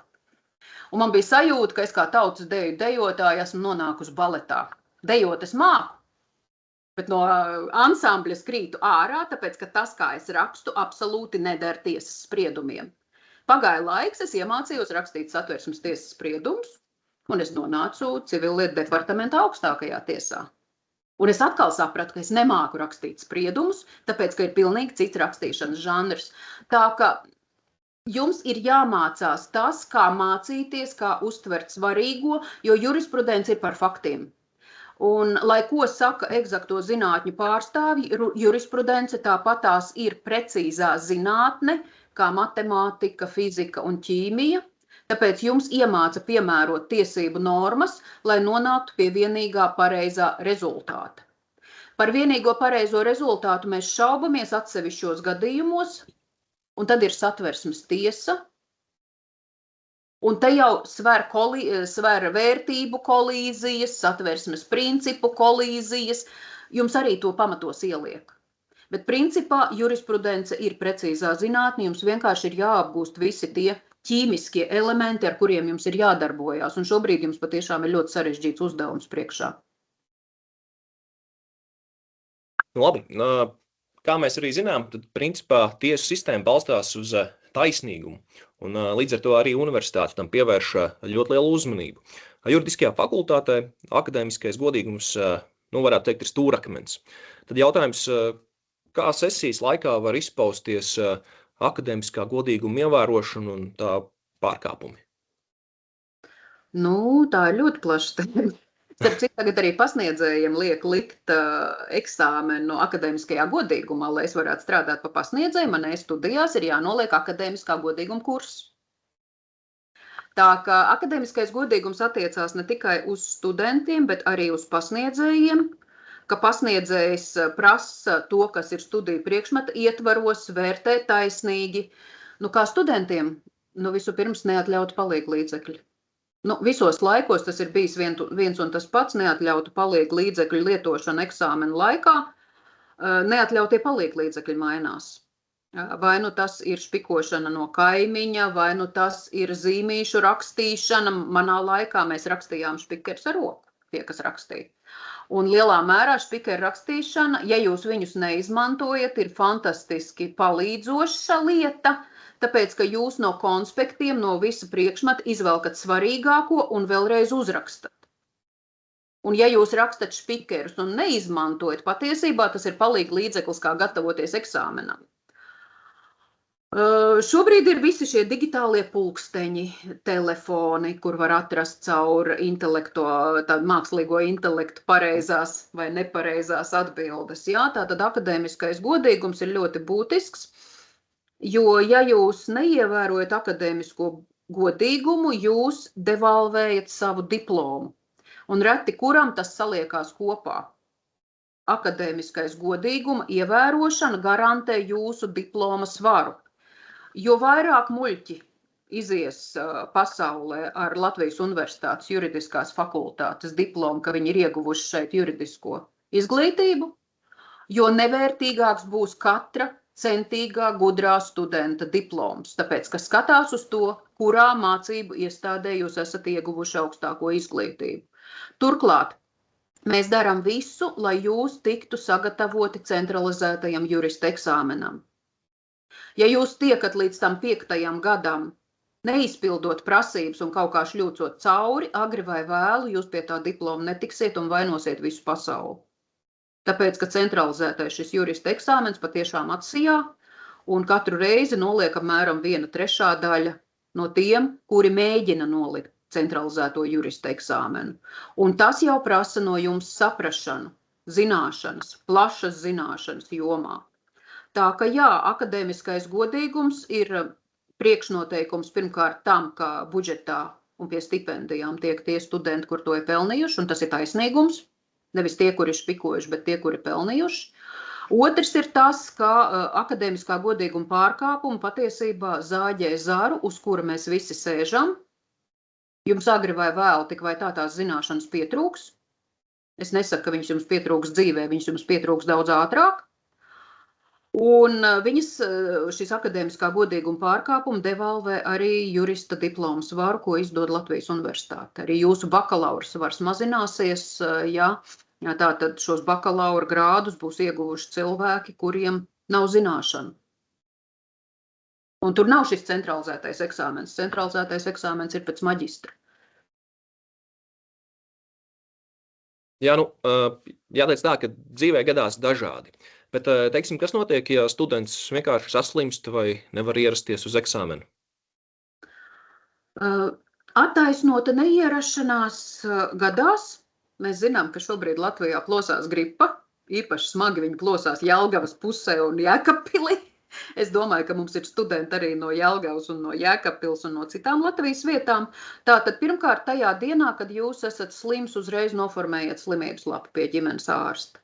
B: Un man bija sajūta, ka es kā tautas deju dejotāja esmu nonākusi baletā. Dejot es māku, bet no ansambļa krītu ārā, tāpēc, ka tas, kā es rakstu, absolūti neder tiesas spriedumiem. Pagāja laiks, es iemācījos rakstīt Satversmes tiesas spriedumus, un es nonācu Civillietu departamenta augstākajā tiesā. Un es atkal sapratu, ka es nemāku rakstīt spriedumus, tāpēc, ka ir pilnīgi cits rakstīšanas žanrs. Tā ka jums ir jāmācās tas, kā mācīties, kā uztvert svarīgo, jo jurisprudence ir par faktiem. Un, lai ko saka eksakto zinātņu pārstāvji, jurisprudence tāpatās ir precīzā zinātne, kā matemātika, fizika un ķīmija. Tāpēc jums iemāca piemērot tiesību normas, lai nonāktu pie vienīgā pareizā rezultāta. Par vienīgo pareizo rezultātu mēs šaubamies atsevišķos gadījumos, un tad ir Satversmes tiesa, un te jau sver vērtību kolīzijas, Satversmes principu kolīzijas, jums arī to pamatos ieliek. Bet principā jurisprudence ir precīzā zinātne, jums vienkārši ir jāapgūst visi tie ķīmiskie elementi, ar kuriem jums ir jādarbojās, un šobrīd jums patiešām ir ļoti sarežģīts uzdevums priekšā.
A: Nu, labi. Kā mēs arī zinām, tad principā tiesu sistēma balstās uz taisnīgumu, un līdz ar to arī universitāte tam pievērš ļoti lielu uzmanību. Juridiskajā fakultātē akadēmiskais godīgums, varētu teikt, ir stūrakmens. Tad jautājums, kā sesijas laikā var izpausties akadēmiskā godīguma ievērošana un tā pārkāpumi?
B: Tā ir ļoti plaša tēma. Starp citu, tagad arī pasniedzējiem liek likt eksāmenu akadēmiskajā godīgumā, lai es varētu strādāt pa pasniedzēju, manai studijās ir jānoliek akadēmiskā godīguma kurs. Tā kā akadēmiskais godīgums attiecās ne tikai uz studentiem, bet arī uz pasniedzējiem, ka pasniedzējs prasa to, kas ir studiju priekšmeta ietvaros, vērtē taisnīgi. Kā studentiem, vispirms neatļautu palīgu līdzekļi. Visos laikos tas ir bijis viens un tas pats, neatļautu palīgu līdzekļu lietošana eksāmena laikā, neatļautie palīgu līdzekļi mainās. Vai tas ir špikošana no kaimiņa, vai tas ir zīmīšu rakstīšana. Manā laikā mēs rakstījām špikers ar roku, tie, kas rakstīja. Un lielā mērā špikeru rakstīšana, ja jūs viņus neizmantojat, ir fantastiski palīdzoša lieta, tāpēc, ka jūs no konspektiem, no visa priekšmeta izvelkat svarīgāko un vēlreiz uzrakstat. Un ja jūs rakstat špikerus un neizmantojat, patiesībā tas ir palīga līdzeklis, kā gatavoties eksāmenam. Šobrīd ir visi šie digitālie pulksteņi, telefoni, kur var atrast caur mākslīgo intelektu pareizās vai nepareizās atbildes. Jā, tātad akadēmiskais godīgums ir ļoti būtisks, jo ja jūs neievērojat akadēmisko godīgumu, jūs devalvējat savu diplomu. Un reti kuram tas saliekās kopā. Akadēmiskais godīguma ievērošana garantē jūsu diploma svaru. Jo vairāk muļķi izies pasaulē ar Latvijas Universitātes juridiskās fakultātes diplomu, ka viņi ir ieguvuši šeit juridisko izglītību, jo nevērtīgāks būs katra centīgā, gudrā studenta diploms, tāpēc, ka skatās uz to, kurā mācību iestādē jūs esat ieguvuši augstāko izglītību. Turklāt, mēs darām visu, lai jūs tiktu sagatavoti centralizētajam jurista eksāmenam. Ja jūs tiekat līdz tam 5. gadam, neizpildot prasības un kaut kā šļūcot cauri, agri vai vēlu, jūs pie tā diploma netiksiet un vainosiet visu pasauli. Tāpēc, ka centralizētais šis jurista eksāmens patiešām atsijā, un katru reizi noliek apmēram 1/3 daļa no tiem, kuri mēģina nolikt centralizēto jurista eksāmenu. Un tas jau prasa no jums saprašanu, zināšanas, plašas zināšanas jomā. Tā ka jā, akadēmiskais godīgums ir priekšnoteikums pirmkārt tam, ka budžetā un pie stipendijām tiek tie studenti, kur to ir pelnījuši, un tas ir taisnīgums. Nevis tie, kuri ir špikojuši, bet tie, kuri ir pelnījuši. Otrs ir tas, ka akadēmiskā godīguma pārkāpuma patiesībā zāģē zaru, uz kura mēs visi sēžam. Jums agri vai vēlu, tik vai tā tās zināšanas pietrūks. Es nesaku, ka viņš jums pietrūks dzīvē, viņš jums pietrūks daudz ātrāk. Un šis akadēmiskā godīguma pārkāpuma devalvē arī jurista diplomu svaru, ko izdod Latvijas Universitāte. Arī jūsu bakalaura svars mazināsies, ja tātad šos bakalaura grādus būs ieguvuši cilvēki, kuriem nav zināšanu. Un tur nav šis centralizētais eksāmens. Centralizētais eksāmens ir pēc maģistra.
A: Jā, jāteic tā, ka dzīvē gadās dažādi. Bet, teiksim, kas notiek, ja students vienkārši saslimst vai nevar ierasties uz eksāmenu?
B: Attaisnota neierašanās gadās. Mēs zinām, ka šobrīd Latvijā plosās gripa. Īpaši smagi viņi plosās Jelgavas pusē un Jēkabpilī. Es domāju, ka mums ir studenti arī no Jelgavas un no Jēkabpils un no citām Latvijas vietām. Tātad pirmkārt tajā dienā, kad jūs esat slims, uzreiz noformējiet slimības lapu pie ģimenes ārsta.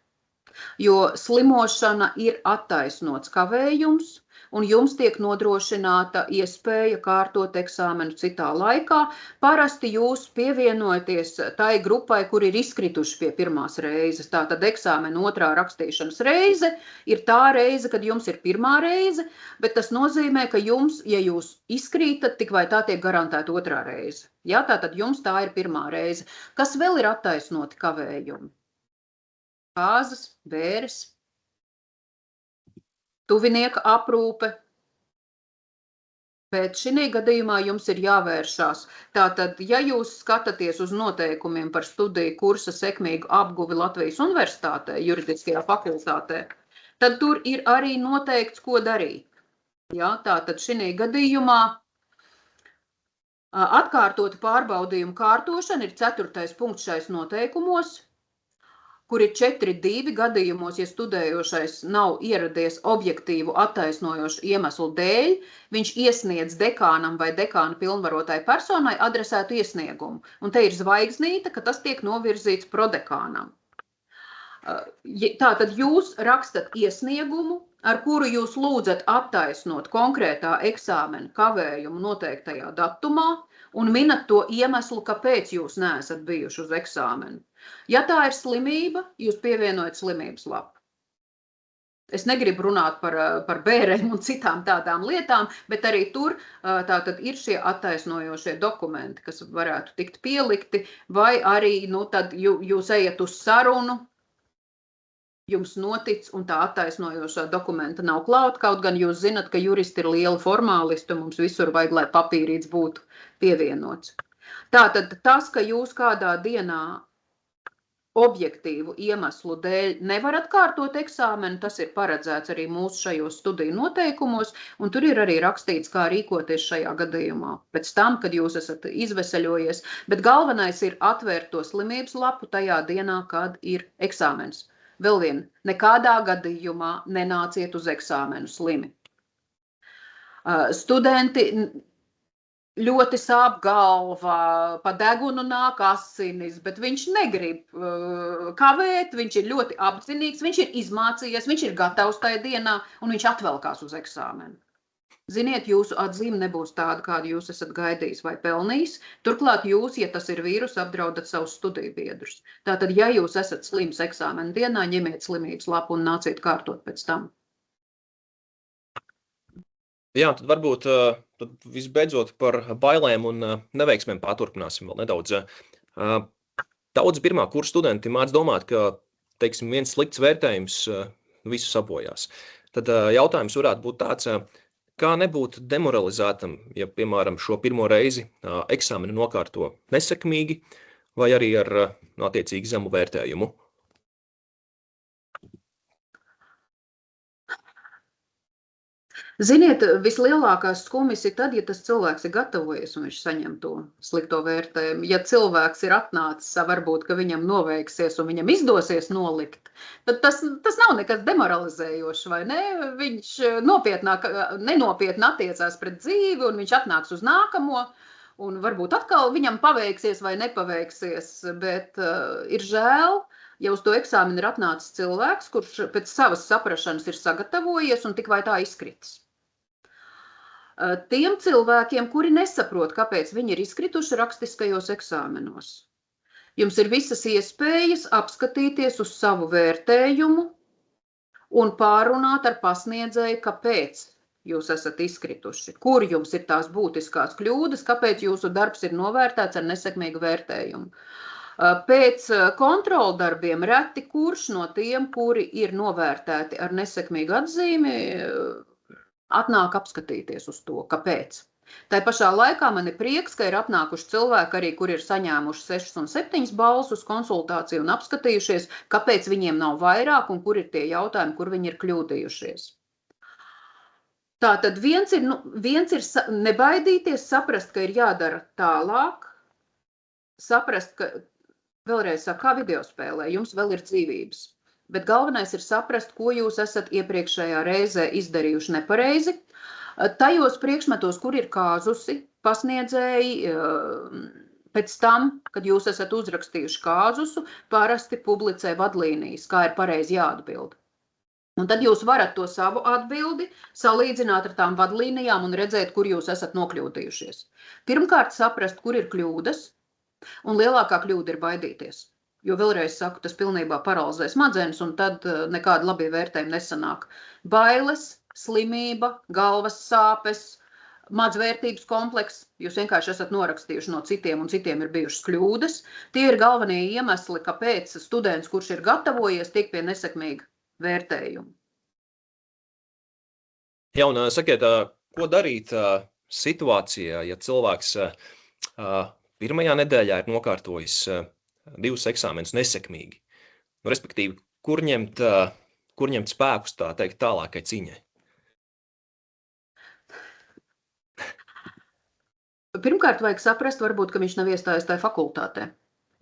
B: Jo slimošana ir attaisnots kavējums, un jums tiek nodrošināta iespēja kārtot eksāmenu citā laikā. Parasti jūs pievienojaties tai grupai, kur ir izkrituši pie pirmās reizes. Tātad eksāmena otrā rakstīšanas reize ir tā reize, kad jums ir pirmā reize, bet tas nozīmē, ka jums, ja jūs izkrītat, tik vai tā tiek garantēta otrā reize. Ja, tātad jums tā ir pirmā reize. Kas vēl ir attaisnoti kavējumi? Kāzas, bēres, tuvinieka aprūpe, bet šī gadījumā jums ir jāvēršās. Tātad, ja jūs skatāties uz noteikumiem par studiju kursa sekmīgu apguvi Latvijas Universitātē, juridiskajā fakultātē, tad tur ir arī noteikts, ko darīt. Ja, tātad šī gadījumā atkārtotu pārbaudījumu kārtošana ir 4. punkts šais noteikumos, kur ir 4.2 gadījumos, ja studējošais nav ieradies objektīvu attaisnojošu iemeslu dēļ, viņš iesniedz dekānam vai dekāna pilnvarotai personai adresētu iesniegumu. Un te ir zvaigznīte, ka tas tiek novirzīts prodekānam. Tātad jūs rakstat iesniegumu, ar kuru jūs lūdzat attaisnot konkrētā eksāmena kavējumu noteiktajā datumā un minat to iemeslu, kāpēc jūs neesat bijuši uz eksāmenu. Ja tā ir slimība, jūs pievienojat slimības lapu. Es negribu runāt par bērēm un citām tādām lietām, bet arī tur tātad ir šie attaisnojošie dokumenti, kas varētu tikt pielikti, vai arī tad jūs ejat uz sarunu, jums notic un tā attaisnojošā dokumenta nav klāt, kaut gan jūs zinat, ka juristi ir lieli formālisti un mums visur vajag, lai papīrīts būtu pievienots. Tātad tas, ka jūs kādā dienā objektīvu iemeslu dēļ nevar atkārtot eksāmenu, tas ir paredzēts arī mūsu šajos studiju noteikumos, un tur ir arī rakstīts, kā rīkoties šajā gadījumā, pēc tam, kad jūs esat izveseļojies, bet galvenais ir atvērt to slimības lapu tajā dienā, kad ir eksāmens. Vēl vien, nekādā gadījumā nenāciet uz eksāmenu slimi. Studenti ļoti sāp galva, pa degunu nāk asinis, bet viņš negrib kavēt, viņš ir ļoti apzinīgs, viņš ir izmācījies, viņš ir gatavs tajā dienā un viņš atvelkās uz eksāmenu. Ziniet, jūsu atzīme nebūs tāda, kādu jūs esat gaidījis vai pelnījis. Turklāt jūs, ja tas ir vīrus, apdraudat savus studiju biedrus. Tātad, ja jūs esat slims eksāmena dienā, ņemiet slimības lapu un nāciet kārtot pēc tam.
A: Jā, tad varbūt tad visbeidzot par bailēm un neveiksmēm paturpināsim vēl nedaudz. Daudz pirmā kursa studenti māc domāt, ka, teiksim, viens slikts vērtējums visu sabojās. Tad jautājums varētu būt tāds, kā nebūt demoralizētam, ja, piemēram, šo pirmo reizi eksāmenu nokārto nesekmīgi vai arī ar attiecīgi zemu vērtējumu?
B: Ziniet, vislielākās skumjas ir tad, ja tas cilvēks ir gatavojies un viņš saņem to slikto vērtējumu. Ja cilvēks ir atnācis, varbūt, ka viņam noveiksies un viņam izdosies nolikt, tad tas nav nekas demoralizējošs, vai ne? Viņš nenopietni attiecās pret dzīvi un viņš atnāks uz nākamo un varbūt atkal viņam paveiksies vai nepaveiksies, bet ir žēl, ja uz to eksāmenu ir atnācis cilvēks, kurš pēc savas saprašanas ir sagatavojies un tik vai tā izkritis. Tiem cilvēkiem, kuri nesaprot, kāpēc viņi ir izkrituši rakstiskajos eksāmenos. Jums ir visas iespējas apskatīties uz savu vērtējumu un pārunāt ar pasniedzēju, kāpēc jūs esat izkrituši, kur jums ir tās būtiskās kļūdas, kāpēc jūsu darbs ir novērtēts ar nesekmīgu vērtējumu. Pēc kontroldarbiem reti kurš no tiem, kuri ir novērtēti ar nesekmīgu atzīmi, atnāk apskatīties uz to, kāpēc. Tā pašā laikā man ir prieks, ka ir atnākuši cilvēki arī, kuri ir saņēmuši 6 un 7 balvas uz konsultāciju un apskatījušies, kāpēc viņiem nav vairāk un kur ir tie jautājumi, kur viņi ir kļūdījušies. Tātad viens ir nebaidīties, saprast, ka ir jādara tālāk, saprast, ka vēlreiz saka, kā videospēlē, jums vēl ir dzīvības. Bet galvenais ir saprast, ko jūs esat iepriekšējā reizē izdarījuši nepareizi. Tajos priekšmetos, kur ir kāzusi, pasniedzēji pēc tam, kad jūs esat uzrakstījuši kāzusu, parasti publicē vadlīnijas, kā ir pareizi jāatbild. Un tad jūs varat to savu atbildi salīdzināt ar tām vadlīnijām un redzēt, kur jūs esat nokļūdījušies. Pirmkārt saprast, kur ir kļūdas, un lielākā kļūda ir baidīties. Jo vēlreiz saku, tas pilnībā paralizē smadzenes, un tad nekāda labie vērtējumi nesanāk. Bailes, slimība, galvas sāpes, mazvērtības komplekss, jūs vienkārši esat norakstījuši no citiem, un citiem ir bijušas kļūdas. Tie ir galvenie iemesli, kāpēc students, kurš ir gatavojies, tiek pie nesekmīga vērtējuma.
A: Jā, un sakiet, ko darīt situācijā, ja cilvēks pirmajā nedēļā ir nokārtojis 2 eksāmenus nesekmīgi? Respektīvi, kur ņemt spēkus, tā teikt, tālākai cīņai?
B: Pirmkārt, vajag saprast, varbūt, ka viņš nav iestājies tajā fakultātē.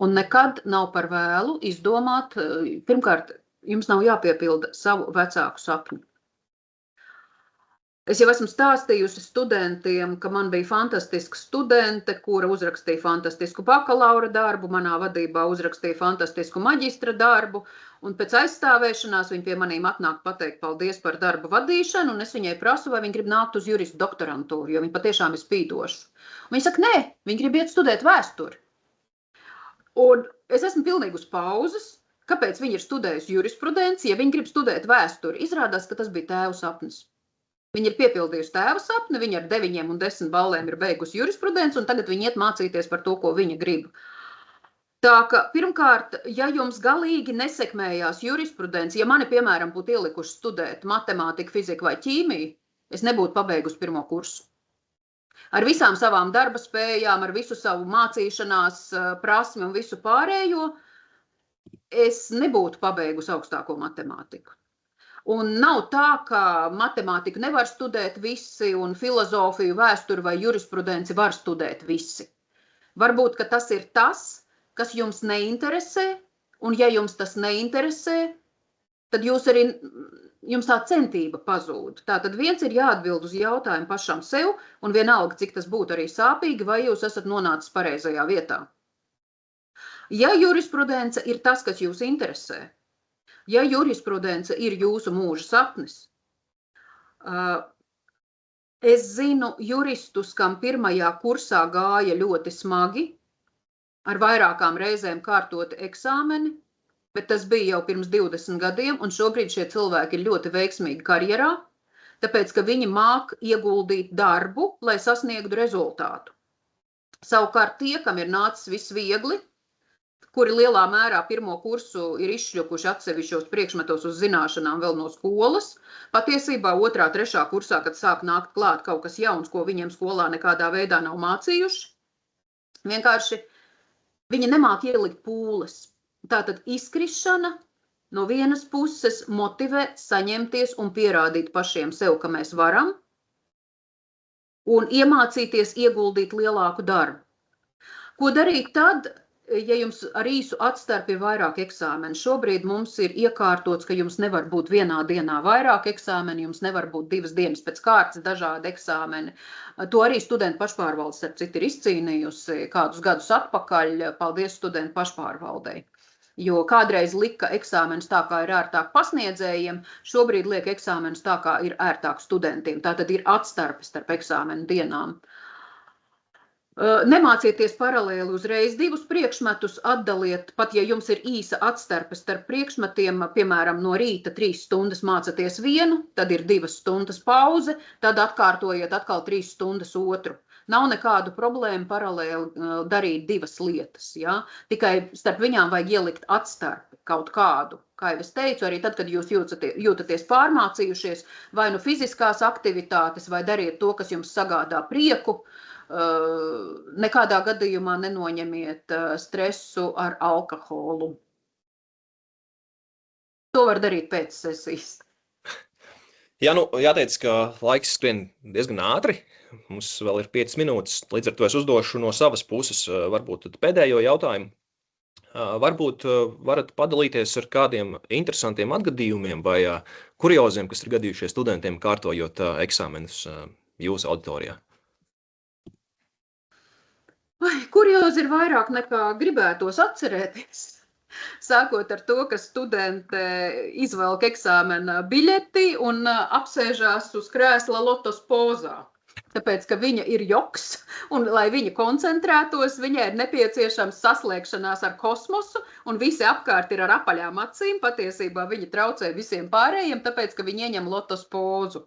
B: Un nekad nav par vēlu izdomāt, pirmkārt, jums nav jāpiepilda savu vecāku sapņu. Es jau esmu stāstījusi studentiem, ka man bija fantastiska studente, kura uzrakstīja fantastisku bakalaura darbu, manā vadībā uzrakstīja fantastisku maģistra darbu, un pēc aizstāvēšanās viņa pie manīm atnāk pateikt paldies par darbu vadīšanu, un es viņai prasu, vai viņa grib nākt uz juristu doktorantūru, jo viņa patiešām ir spīdoša. Un viņa saka, nē, viņa grib iet studēt vēsturi. Un es esmu pilnīgi uz pauzes, kāpēc viņa ir studējusi jurisprudenci, ja viņa grib studēt vēsturi. Izrādās, ka tas bija tēva sapnis. Viņa ir piepildījusi tēva sapni, viņa ar 9 un 10 ballēm ir beigusi jurisprudenci, un tagad viņa iet mācīties par to, ko viņa grib. Tā ka, pirmkārt, ja jums galīgi nesekmējās jurisprudence, ja mani, piemēram, būtu ielikuši studēt matemātiku, fiziku vai ķīmiju, es nebūtu pabeigusi 1. kursu. Ar visām savām darba spējām, ar visu savu mācīšanās prasmi un visu pārējo, es nebūtu pabeigusi augstāko matemātiku. Un nav tā, ka matemātiku nevar studēt visi un filozofiju, vēsturi vai jurisprudenci var studēt visi. Varbūt, ka tas ir tas, kas jums neinteresē, un ja jums tas neinteresē, tad jums tā centība pazūd. Tātad viens ir jāatbild uz jautājumu pašam sev, un vienalga, cik tas būtu arī sāpīgi, vai jūs esat nonācis pareizajā vietā. Ja jurisprudence ir tas, kas jūs interesē, ja jurisprudence ir jūsu mūža sapnis, es zinu juristus, kam pirmajā kursā gāja ļoti smagi, ar vairākām reizēm kārtoti eksāmeni, bet tas bija jau pirms 20 gadiem, un šobrīd šie cilvēki ir ļoti veiksmīgi karjerā, tāpēc, ka viņi māk ieguldīt darbu, lai sasniegtu rezultātu. Savukārt tie, kam ir nācis viss viegli, kuri lielā mērā pirmo kursu ir izšļukuši atsevišķos priekšmetos uz zināšanām vēl no skolas, patiesībā 2., 3. kursā, kad sāk nākt klāt kaut kas jauns, ko viņiem skolā nekādā veidā nav mācījuši, vienkārši viņi nemāk ielikt pūles. Tātad izkrišana no vienas puses motivē saņemties un pierādīt pašiem sev, ka mēs varam, un iemācīties ieguldīt lielāku darbu. Ko darīt tad, ja jums ar īsu atstarpi ir vairāk eksāmeni? Šobrīd mums ir iekārtots, ka jums nevar būt vienā dienā vairāk eksāmeni, jums nevar būt 2 dienas pēc kārtas dažādi eksāmeni. To arī studentu pašpārvaldes, starp citu, ir izcīnījusi kādus gadus atpakaļ, paldies studentu pašpārvaldei. Jo kādreiz lika eksāmenus tā, kā ir ērtāk pasniedzējiem, šobrīd liek eksāmenus tā, kā ir ērtāk studentiem. Tātad ir atstarpe starp eksāmenu dienām. Nemācieties paralēli uzreiz 2 priekšmetus, atdaliet, pat ja jums ir īsa atstarpe starp priekšmetiem, piemēram, no rīta 3 stundas mācaties vienu, tad ir 2 stundas pauze, tad atkārtojiet atkal 3 stundas otru. Nav nekādu problēmu paralēli darīt 2 lietas, ja? Tikai starp viņām vajag ielikt atstarpi kaut kādu. Kā jau es teicu, arī tad, kad jūs jūtaties pārmācījušies, vai nu fiziskās aktivitātes, vai dariet to, kas jums sagādā prieku, nekādā gadījumā nenoņemiet stresu ar alkoholu. To var darīt pēc sesijas.
A: Jā, jāteic, ka laiks skrien diezgan ātri. Mums vēl ir 5 minūtes, līdz ar to es uzdošu no savas puses varbūt pēdējo jautājumu. Varbūt varat padalīties ar kādiem interesantiem atgadījumiem vai kurioziem, kas ir gadījušies studentiem kārtojot eksāmenus jūsu auditorijā.
B: Kuriozi ir vairāk nekā gribētos atcerēties. Sākot ar to, ka studente izvelk eksāmena biļeti un apsēžās uz krēsla lotos pozā. Tāpēc, ka viņa ir joks, un lai viņa koncentrētos, viņai ir nepieciešams saslēgšanās ar kosmosu, un visi apkārt ir ar apaļām acīm. Patiesībā viņa traucē visiem pārējiem, tāpēc, ka viņa ieņem lotos pozu.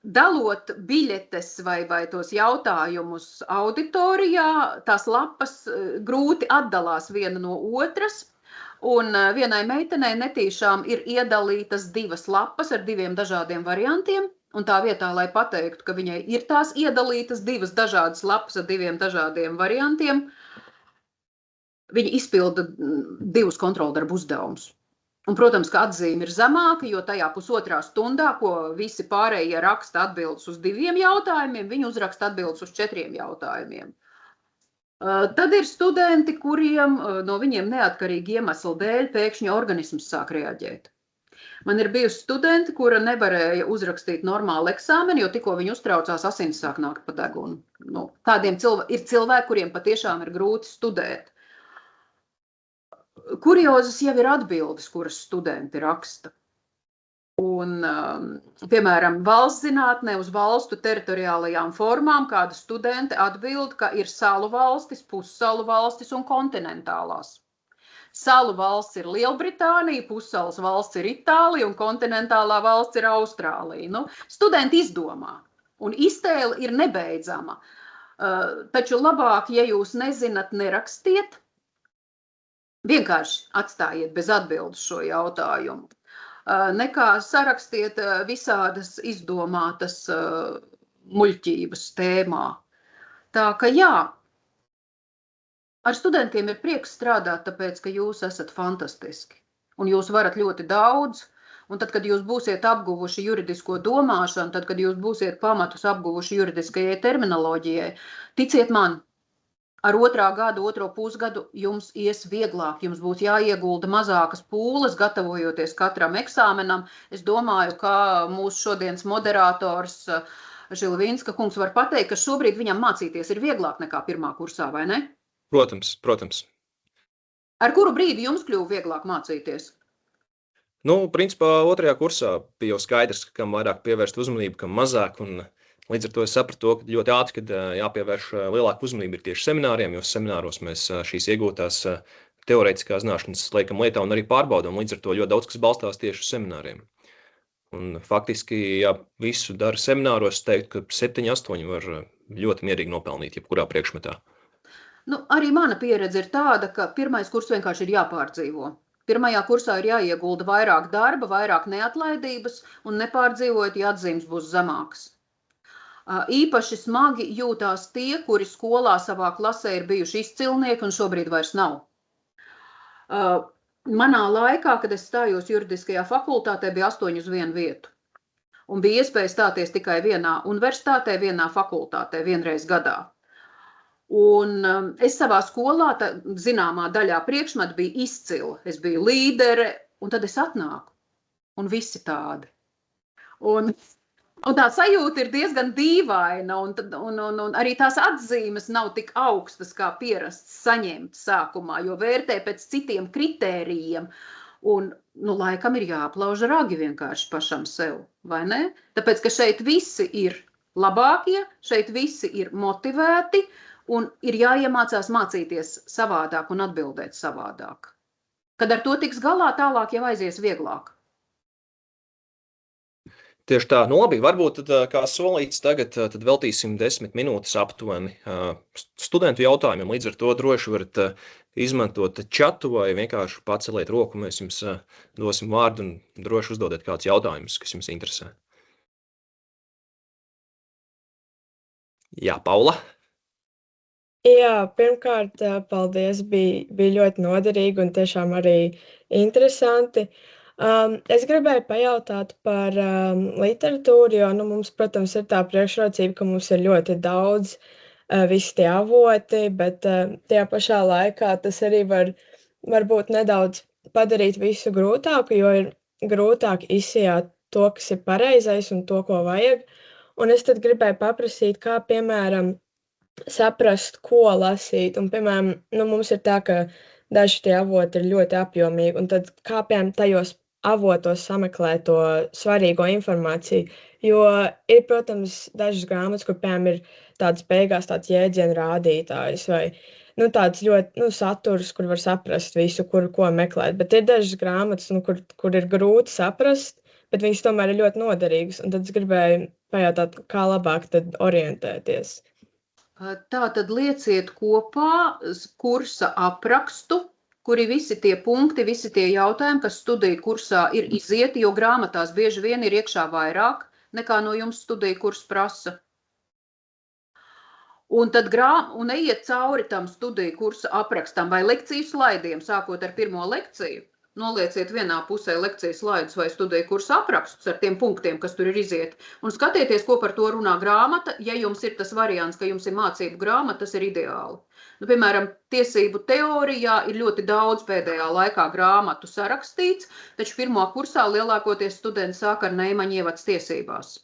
B: Dalot biļetes vai tos jautājumus auditorijā, tās lapas grūti atdalās viena no otras, un vienai meitenei netīšām ir iedalītas 2 lapas ar 2 dažādiem variantiem, un tā vietā, lai pateiktu, ka viņai ir tās iedalītas 2 dažādas lapas ar 2 dažādiem variantiem, viņa izpilda 2 kontroldarbu uzdevumus. Un, protams, ka atzīme ir zemāka, jo tajā pusotrā stundā, ko visi pārējie raksta atbildes uz 2 jautājumiem, viņi uzraksta atbildes uz 4 jautājumiem. Tad ir studenti, kuriem no viņiem neatkarīgi iemeslu dēļ pēkšņi organisms sāk reaģēt. Man ir bijusi studenti, kura nevarēja uzrakstīt normālu eksāmeni, jo tikko viņi uztraucās, asins sāk nākt pa degunu. Tādiem ir cilvēki, kuriem patiešām ir grūti studēt. Kuriozas jau ir atbildes, kuras studenti raksta. Un, piemēram, valsts zinātnē uz valstu teritoriālajām formām kāda studente atbild, ka ir salu valstis, pussalu valstis un kontinentālās. Salu valsts ir Lielbritānija, pussalas valsts ir Itālija un kontinentālā valsts ir Austrālija. Studenti izdomā, un iztēle ir nebeidzama. Taču labāk, ja jūs nezinat, nerakstiet, vienkārši atstājiet bez atbildes šo jautājumu. Nekā sarakstiet visādas izdomātas muļķības tēmā. Tā ka jā, Ar studentiem ir prieks strādāt, tāpēc, ka jūs esat fantastiski. Un jūs varat ļoti daudz. Un tad, kad jūs būsiet apguvuši juridisko domāšanu, tad, kad jūs būsiet pamatus apguvuši juridiskajai terminoloģijai, ticiet man, ar otro pusgadu jums ies vieglāk. Jums būs jāiegulda mazākas pūles, gatavojoties katram eksāmenam. Es domāju, ka mūsu šodienas moderators Žilvinska kungs var pateikt, ka šobrīd viņam mācīties ir vieglāk nekā pirmā kursā, vai ne?
A: Protams, protams.
B: Ar kuru brīdi jums kļuva vieglāk mācīties?
A: Principā otrajā kursā bija jau skaidrs, kam vairāk pievērst uzmanību, kam mazāk, un līdz ar to es sapratu to, ka ļoti ātri, kad jāpievērš lielāka uzmanība ir tieši semināriem, jo semināros mēs šīs iegūtās teorētiskās zināšanas liekam lietā un arī pārbaudām, līdz ar to ļoti daudz, kas balstās tieši uz semināriem. Un faktiski, ja visu dara semināros, teiktu, ka 7-8 var ļoti mierīgi nopelnīt jebkurā priekšmetā.
B: Arī mana pieredze ir tāda, ka pirmais kurs vienkārši ir jāpārdzīvo. Pirmajā kursā ir jāiegulda vairāk darba, vairāk neatlaidības, un nepārdzīvojot, ja atzīmes būs zemākas. Īpaši smagi jūtās tie, kuri skolā savā klasē ir bijuši izcilnieki un šobrīd vairs nav. Manā laikā, kad es stājos juridiskajā fakultātē, bija 8 uz 1 vietu. Un bija iespēja stāties tikai vienā universitātē, vienā fakultātē, vienreiz gadā. Un es savā skolā, zināmā daļā priekšmetu bija izcila. Es biju līdere, un tad es atnāku. Un visi tādi. Un tā sajūta ir diezgan dīvaina, un arī tās atzīmes nav tik augstas, kā pierasts saņemt sākumā, jo vērtē pēc citiem kritērijiem. Un, laikam ir jāaplauž ragi vienkārši pašam sev, vai ne? Tāpēc, ka šeit visi ir labākie, šeit visi ir motivēti, un ir jāiemācās mācīties savādāk un atbildēt savādāk. Kad ar to tiks galā, tālāk jau aizies vieglāk.
A: Tieši tā. Labi, varbūt tad, kā solīts tagad, tad veltīsim 10 minūtes aptuveni studentu jautājumiem. Līdz ar to droši varat izmantot čatu vai vienkārši paceliet roku, mēs jums dosim vārdu un droši uzdodiet kādus jautājumus, kas jums interesē. Jā, Paula?
C: Jā, pirmkārt, paldies, bija ļoti noderīgi un tiešām arī interesanti. Es gribēju pajautāt par literatūru, jo mums, protams, ir tā priekšrocība, ka mums ir ļoti daudz visi tie avoti, bet tajā pašā laikā tas arī var būt nedaudz padarīt visu grūtāku, jo ir grūtāk izsijāt to, kas ir pareizais un to, ko vajag. Un es tad gribēju paprasīt, kā, piemēram, saprast, ko lasīt. Un, piemēram, mums ir tā, ka daži tie avoti ir ļoti apjomīgi, un tad kā, piemēram, tajos avotos sameklēt to svarīgo informāciju. Jo ir, protams, dažas grāmatas, kur, piemēram, ir tāds beigās tāds jēdzienu rādītājs vai tāds ļoti saturs, kur var saprast visu, ko meklēt. Bet ir dažas grāmatas, kur ir grūti saprast, bet viņas tomēr ir ļoti noderīgas. Un tad es gribēju pajautāt, kā labāk tad orientēties.
B: Tā tad lieciet kopā kursa aprakstu, kuri visi tie punkti, visi tie jautājumi, kas studiju kursā ir izieti, jo grāmatās bieži vien ir iekšā vairāk nekā no jums studiju kurs prasa. Un tad ejiet cauri tam studiju kursa aprakstam vai lekciju slaidiem, sākot ar pirmo lekciju. Nolieciet vienā pusē lekcijas slaidus vai studiju kursa aprakstus ar tiem punktiem, kas tur ir izieti, un skatieties, ko par to runā grāmata. Ja jums ir tas variants, ka jums ir mācību grāmata, tas ir ideāli. Piemēram, tiesību teorijā ir ļoti daudz pēdējā laikā grāmatu sarakstīts, taču pirmā kursā lielākoties studenti sāk ar Neimaņa ievads tiesībās.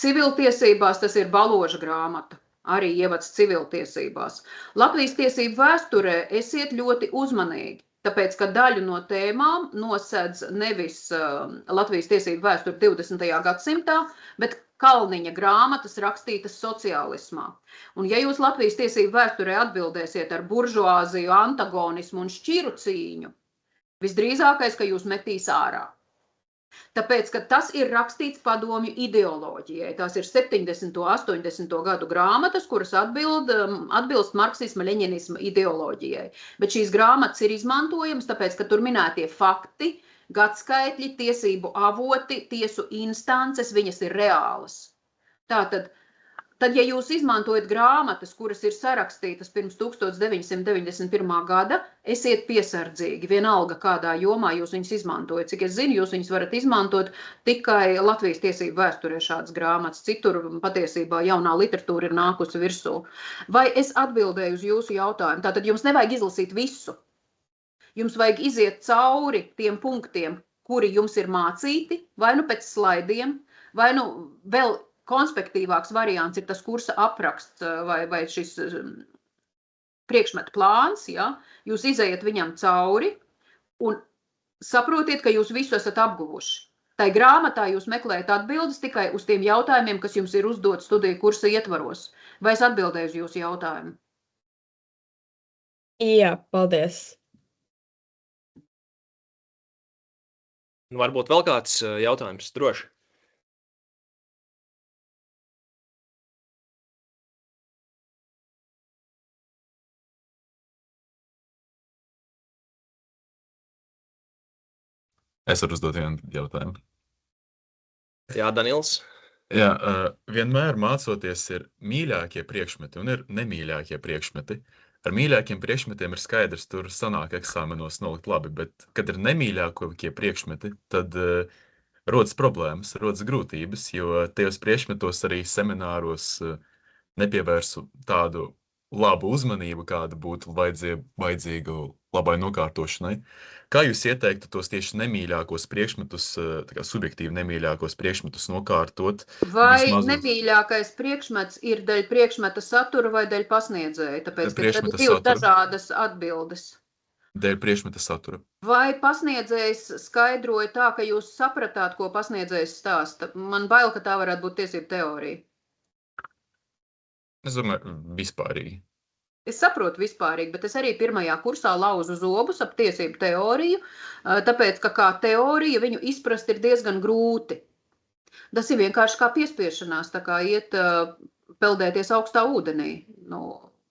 B: Civiltiesībās tas ir Baloža grāmata, arī ievads civiltiesībās. Latvijas tiesību vēsturē esiet ļoti uzmanīgi. Tāpēc, ka daļu no tēmām nosedz nevis Latvijas tiesību vēsturi 20. gadsimtā, bet Kalniņa grāmatas rakstītas sociālismā. Un ja jūs Latvijas tiesību vēsturē atbildēsiet ar buržuāziju, antagonismu un šķiru cīņu, visdrīzākais, ka jūs metīs ārā. Tāpēc, ka tas ir rakstīts padomju ideoloģijai. Tās ir 70. un 80. gadu grāmatas, kuras atbilst marksisma, leņinisma ideoloģijai. Bet šīs grāmatas ir izmantojamas, tāpēc, ka tur minētie fakti, gadskaitļi, tiesību avoti, tiesu instances, viņas ir reālas. Tātad Tad, ja jūs izmantojat grāmatas, kuras ir sarakstītas pirms 1991. gada, esiet piesardzīgi, vienalga kādā jomā jūs viņus izmantojat. Cik es zinu, jūs viņus varat izmantot tikai Latvijas tiesību vēsturē šādas grāmatas. Citur patiesībā jaunā literatūra ir nākusi virsū. Vai es atbildēju uz jūsu jautājumu? Tātad jums nevajag izlasīt visu. Jums vajag iziet cauri tiem punktiem, kuri jums ir mācīti, vai nu pēc slaidiem, vai nu vēl konspektīvāks variants ir tas kursa apraksts vai šis priekšmeta plāns, ja? Jūs izejat viņam cauri un saprotiet, ka jūs visu esat apguvuši. Tai grāmatā jūs meklējat atbildes tikai uz tiem jautājumiem, kas jums ir uzdot studiju kursa ietvaros. Vai es atbildēju uz jūsu jautājumu?
C: Jā, paldies.
A: Varbūt vēl kāds jautājums, droši.
D: Es varu uzdot vienu jautājumu.
A: Jā, Daniels.
D: Jā, vienmēr mācoties ir mīļākie priekšmeti un ir nemīļākie priekšmeti. Ar mīļākiem priekšmetiem ir skaidrs, tur sanāk eksāmenos nolikt labi, bet, kad ir nemīļākie priekšmeti, tad rodas problēmas, rodas grūtības, jo tajos priekšmetos arī semināros nepievērsu tādu labu uzmanību, kāda būtu vajadzīga labai nokārtošanai. Kā jūs ieteiktu tos tieši nemīļākos priekšmetus, tā kā subjektīvi nemīļākos priekšmetus nokārtot?
B: Vai nemīļākais priekšmets ir daļa priekšmeta satura vai daļa pasniedzēja? Tāpēc, ka tad ir divas dažādas atbildes.
D: Dēļ priekšmeta satura.
B: Vai pasniedzējs skaidroja tā, ka jūs sapratāt, ko pasniedzējs stāsta? Man bail, ka tā varētu būt tiesību teorija.
D: Es domāju, vispārīgi.
B: Es saprotu vispārīgi, bet es arī pirmajā kursā lauzu zobus ap tiesību teoriju, tāpēc, ka kā teorija viņu izprast ir diezgan grūti. Tas ir vienkārši kā piespiešanās, tā kā iet peldēties augstā ūdenī.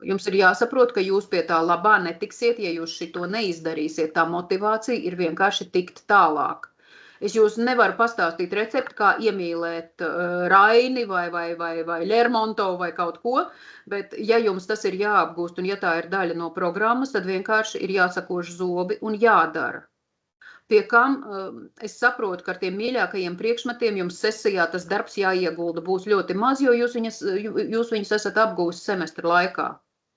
B: Jums ir jāsaprot, ka jūs pie tā labā netiksiet, ja jūs šito neizdarīsiet. Tā motivācija ir vienkārši tikt tālāk. Es jūs nevaru pastāstīt recepti, kā iemīlēt Raini vai Lermontovu vai kaut ko, bet ja jums tas ir jāapgūst un ja tā ir daļa no programmas, tad vienkārši ir jāsakož zobi un jādara. Pie kam es saprotu, ka ar tiem mīļākajiem priekšmetiem jums sesijā tas darbs jāiegulda būs ļoti maz, jo jūs viņus esat apgūst semestra laikā.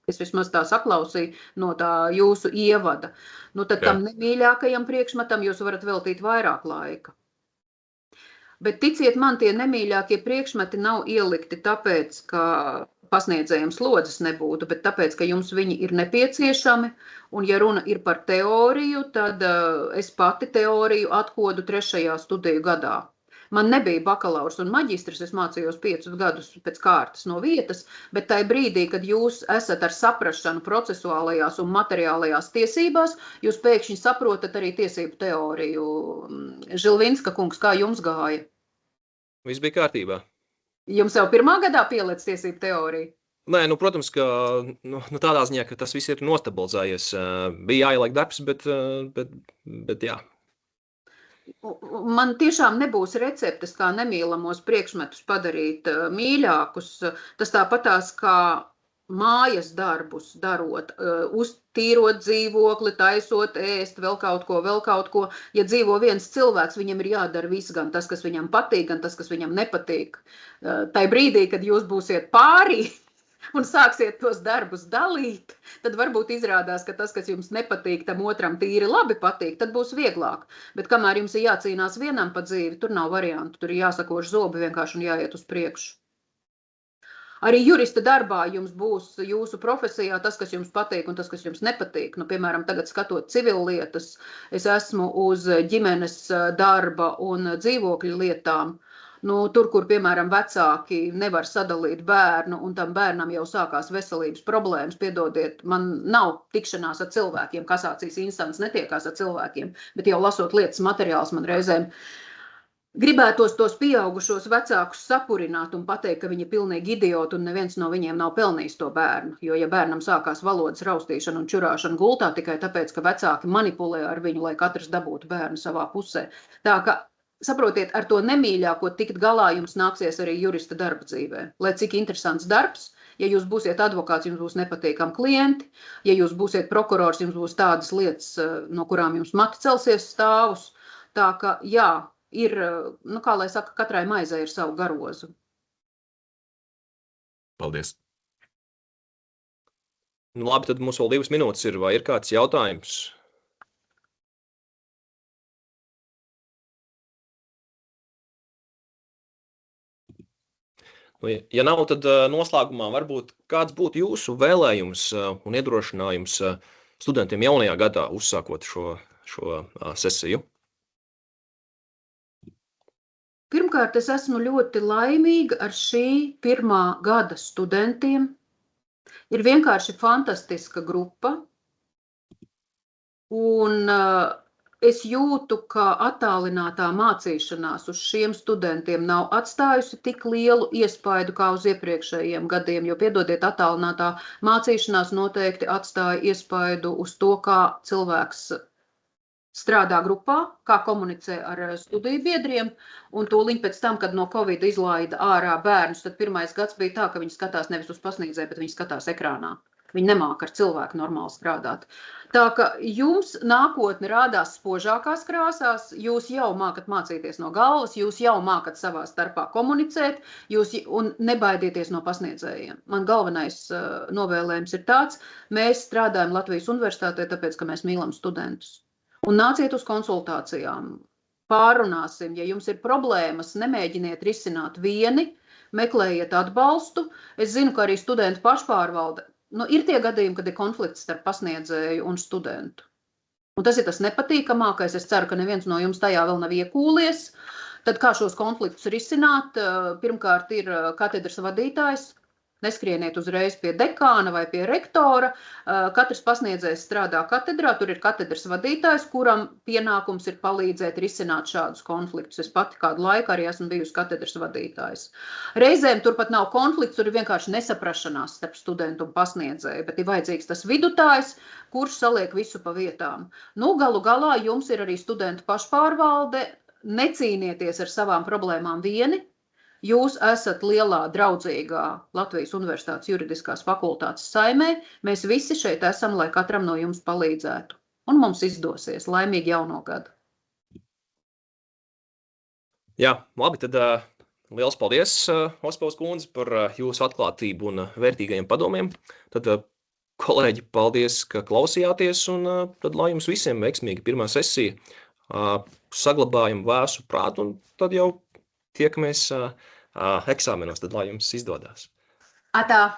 B: Es vismaz tā saklausīju no tā jūsu ievada. Tad tam nemīļākajam priekšmetam jūs varat veltīt vairāk laika. Bet ticiet man, tie nemīļākie priekšmeti nav ielikti tāpēc, ka pasniedzējiem slodzes nebūtu, bet tāpēc, ka jums viņi ir nepieciešami. Un ja runa ir par teoriju, tad es pati teoriju atkodu 3. studiju gadā. Man nebija bakalaurs un maģistrs, es mācījos 5 gadus pēc kārtas no vietas, bet tajā brīdī, kad jūs esat ar saprašanu procesuālajās un materiālajās tiesībās, jūs pēkšņi saprotat arī tiesību teoriju. Žilvinska kungs, kā jums gāja?
A: Viss bija kārtībā.
B: Jums jau 1. gadā pieliec tiesību teoriju?
A: Nē, protams, ka tādā ziņā, ka tas viss ir nostabilizējies. Bija jāieliek darbs, bet jā.
B: Man tiešām nebūs receptes, kā nemīlamos priekšmetus padarīt mīļākus. Tas tāpatās kā mājas darbus darot, uztīrot dzīvokli, taisot, ēst, vēl kaut ko. Ja dzīvo viens cilvēks, viņam ir jādara viss, gan tas, kas viņam patīk, gan tas, kas viņam nepatīk. Tai brīdī, kad jūs būsiet pārī un sāksiet tos darbus dalīt, tad varbūt izrādās, ka tas, kas jums nepatīk, tam otram tīri labi patīk, tad būs vieglāk. Bet kamēr jums ir jācīnās vienam pa dzīvi, tur nav variantu, tur ir jāsakož zobi vienkārši un jāiet uz priekšu. Arī jurista darbā jums būs jūsu profesijā tas, kas jums patīk un tas, kas jums nepatīk. Piemēram, tagad skatot civillietas, es esmu uz ģimenes darba un dzīvokļu lietām. Tur, kur, piemēram, vecāki nevar sadalīt bērnu, un tam bērnam jau sākās veselības problēmas, piedodiet, man nav tikšanās ar cilvēkiem, kasācijas instants netiekās ar cilvēkiem, bet jau lasot lietas materiāls man reizēm gribētos tos pieaugušos vecākus sapurināt un pateikt, ka viņi ir pilnīgi idioti un neviens no viņiem nav pelnījis to bērnu. Jo, ja bērnam sākās valodas raustīšana un čurāšana gultā tikai tāpēc, ka vecāki manipulē ar viņu, lai katrs dabūtu bērnu savā pusē. Tā ka saprotiet, ar to nemīļāko tikt galā jums nāksies arī jurista darba dzīvē. Lai cik interesants darbs, ja jūs būsiet advokāts, jums būs nepatīkami klienti, ja jūs būsiet prokurors, jums būs tādas lietas, no kurām jums mati celsies stāvus. Tā ka, jā, ir, kā lai saka, katrai maizei ir savu garozu.
D: Paldies!
A: Labi, tad mums vēl 2 minūtes ir, vai ir kāds jautājums? Ja nav, tad noslēgumā varbūt kāds būtu jūsu vēlējums un iedrošinājums studentiem jaunajā gadā uzsākot šo sesiju?
B: Pirmkārt, es esmu ļoti laimīga ar šī 1. gada studentiem. Ir vienkārši fantastiska grupa. Un es jūtu, ka attālinātā mācīšanās uz šiem studentiem nav atstājusi tik lielu iespaidu kā uz iepriekšējiem gadiem, jo, piedodiet, attālinātā mācīšanās noteikti atstāja iespaidu uz to, kā cilvēks strādā grupā, kā komunicē ar studiju biedriem, un tūliņ pēc tam, kad no Covid izlaida ārā bērnus, tad 1. gads bija tā, ka viņi skatās nevis uz pasniedzēju, bet viņi skatās ekrānā. Viņi nemāk ar cilvēku normāli strādāt. Tā ka jums nākotne rādās spožākās krāsās, jūs jau mākat mācīties no galvas, jūs jau mākat savā starpā komunicēt, un nebaidieties no pasniedzējiem. Man galvenais novēlējums ir tāds, mēs strādājam Latvijas universitātē, tāpēc, ka mēs mīlam studentus. Un nāciet uz konsultācijām, pārunāsim, ja jums ir problēmas, nemēģiniet risināt vieni, meklējiet atbalstu. Es zinu, ka arī studentu pašpārvalde. Ir tie gadījumi, kad ir konflikts starp pasniedzēju un studentu. Un tas ir tas nepatīkamākais. Es ceru, ka neviens no jums tajā vēl nav iekūlies. Tad kā šos konfliktus risināt? Pirmkārt ir katedras vadītājs. Neskrieniet uzreiz pie dekāna vai pie rektora. Katrs pasniedzējs strādā katedrā, tur ir katedras vadītājs, kuram pienākums ir palīdzēt risināt šādus konfliktus. Es pati kādu laiku arī esmu bijusi katedras vadītājs. Reizēm turpat nav konflikts, tur ir vienkārši nesaprašanās starp studentu un pasniedzēju, bet ir vajadzīgs tas vidutājs, kurš saliek visu pa vietām. Galu galā jums ir arī studentu pašpārvalde. Necīnieties ar savām problēmām vieni. Jūs esat lielā, draudzīgā Latvijas Universitātes juridiskās fakultātes saimē. Mēs visi šeit esam, lai katram no jums palīdzētu. Un mums izdosies. Laimīgi jauno gadu!
A: Jā, labi, tad liels paldies, Ospavas kundze, par jūsu atklātību un vērtīgajiem padomiem. Tad, kolēģi, paldies, ka klausījāties, un tad lai jums visiem veiksmīgi 1. sesija. Saglabājam vēsu prātu, un tad jau tiekamies eksāmenos, tad lai jums izdodas.
B: Atā!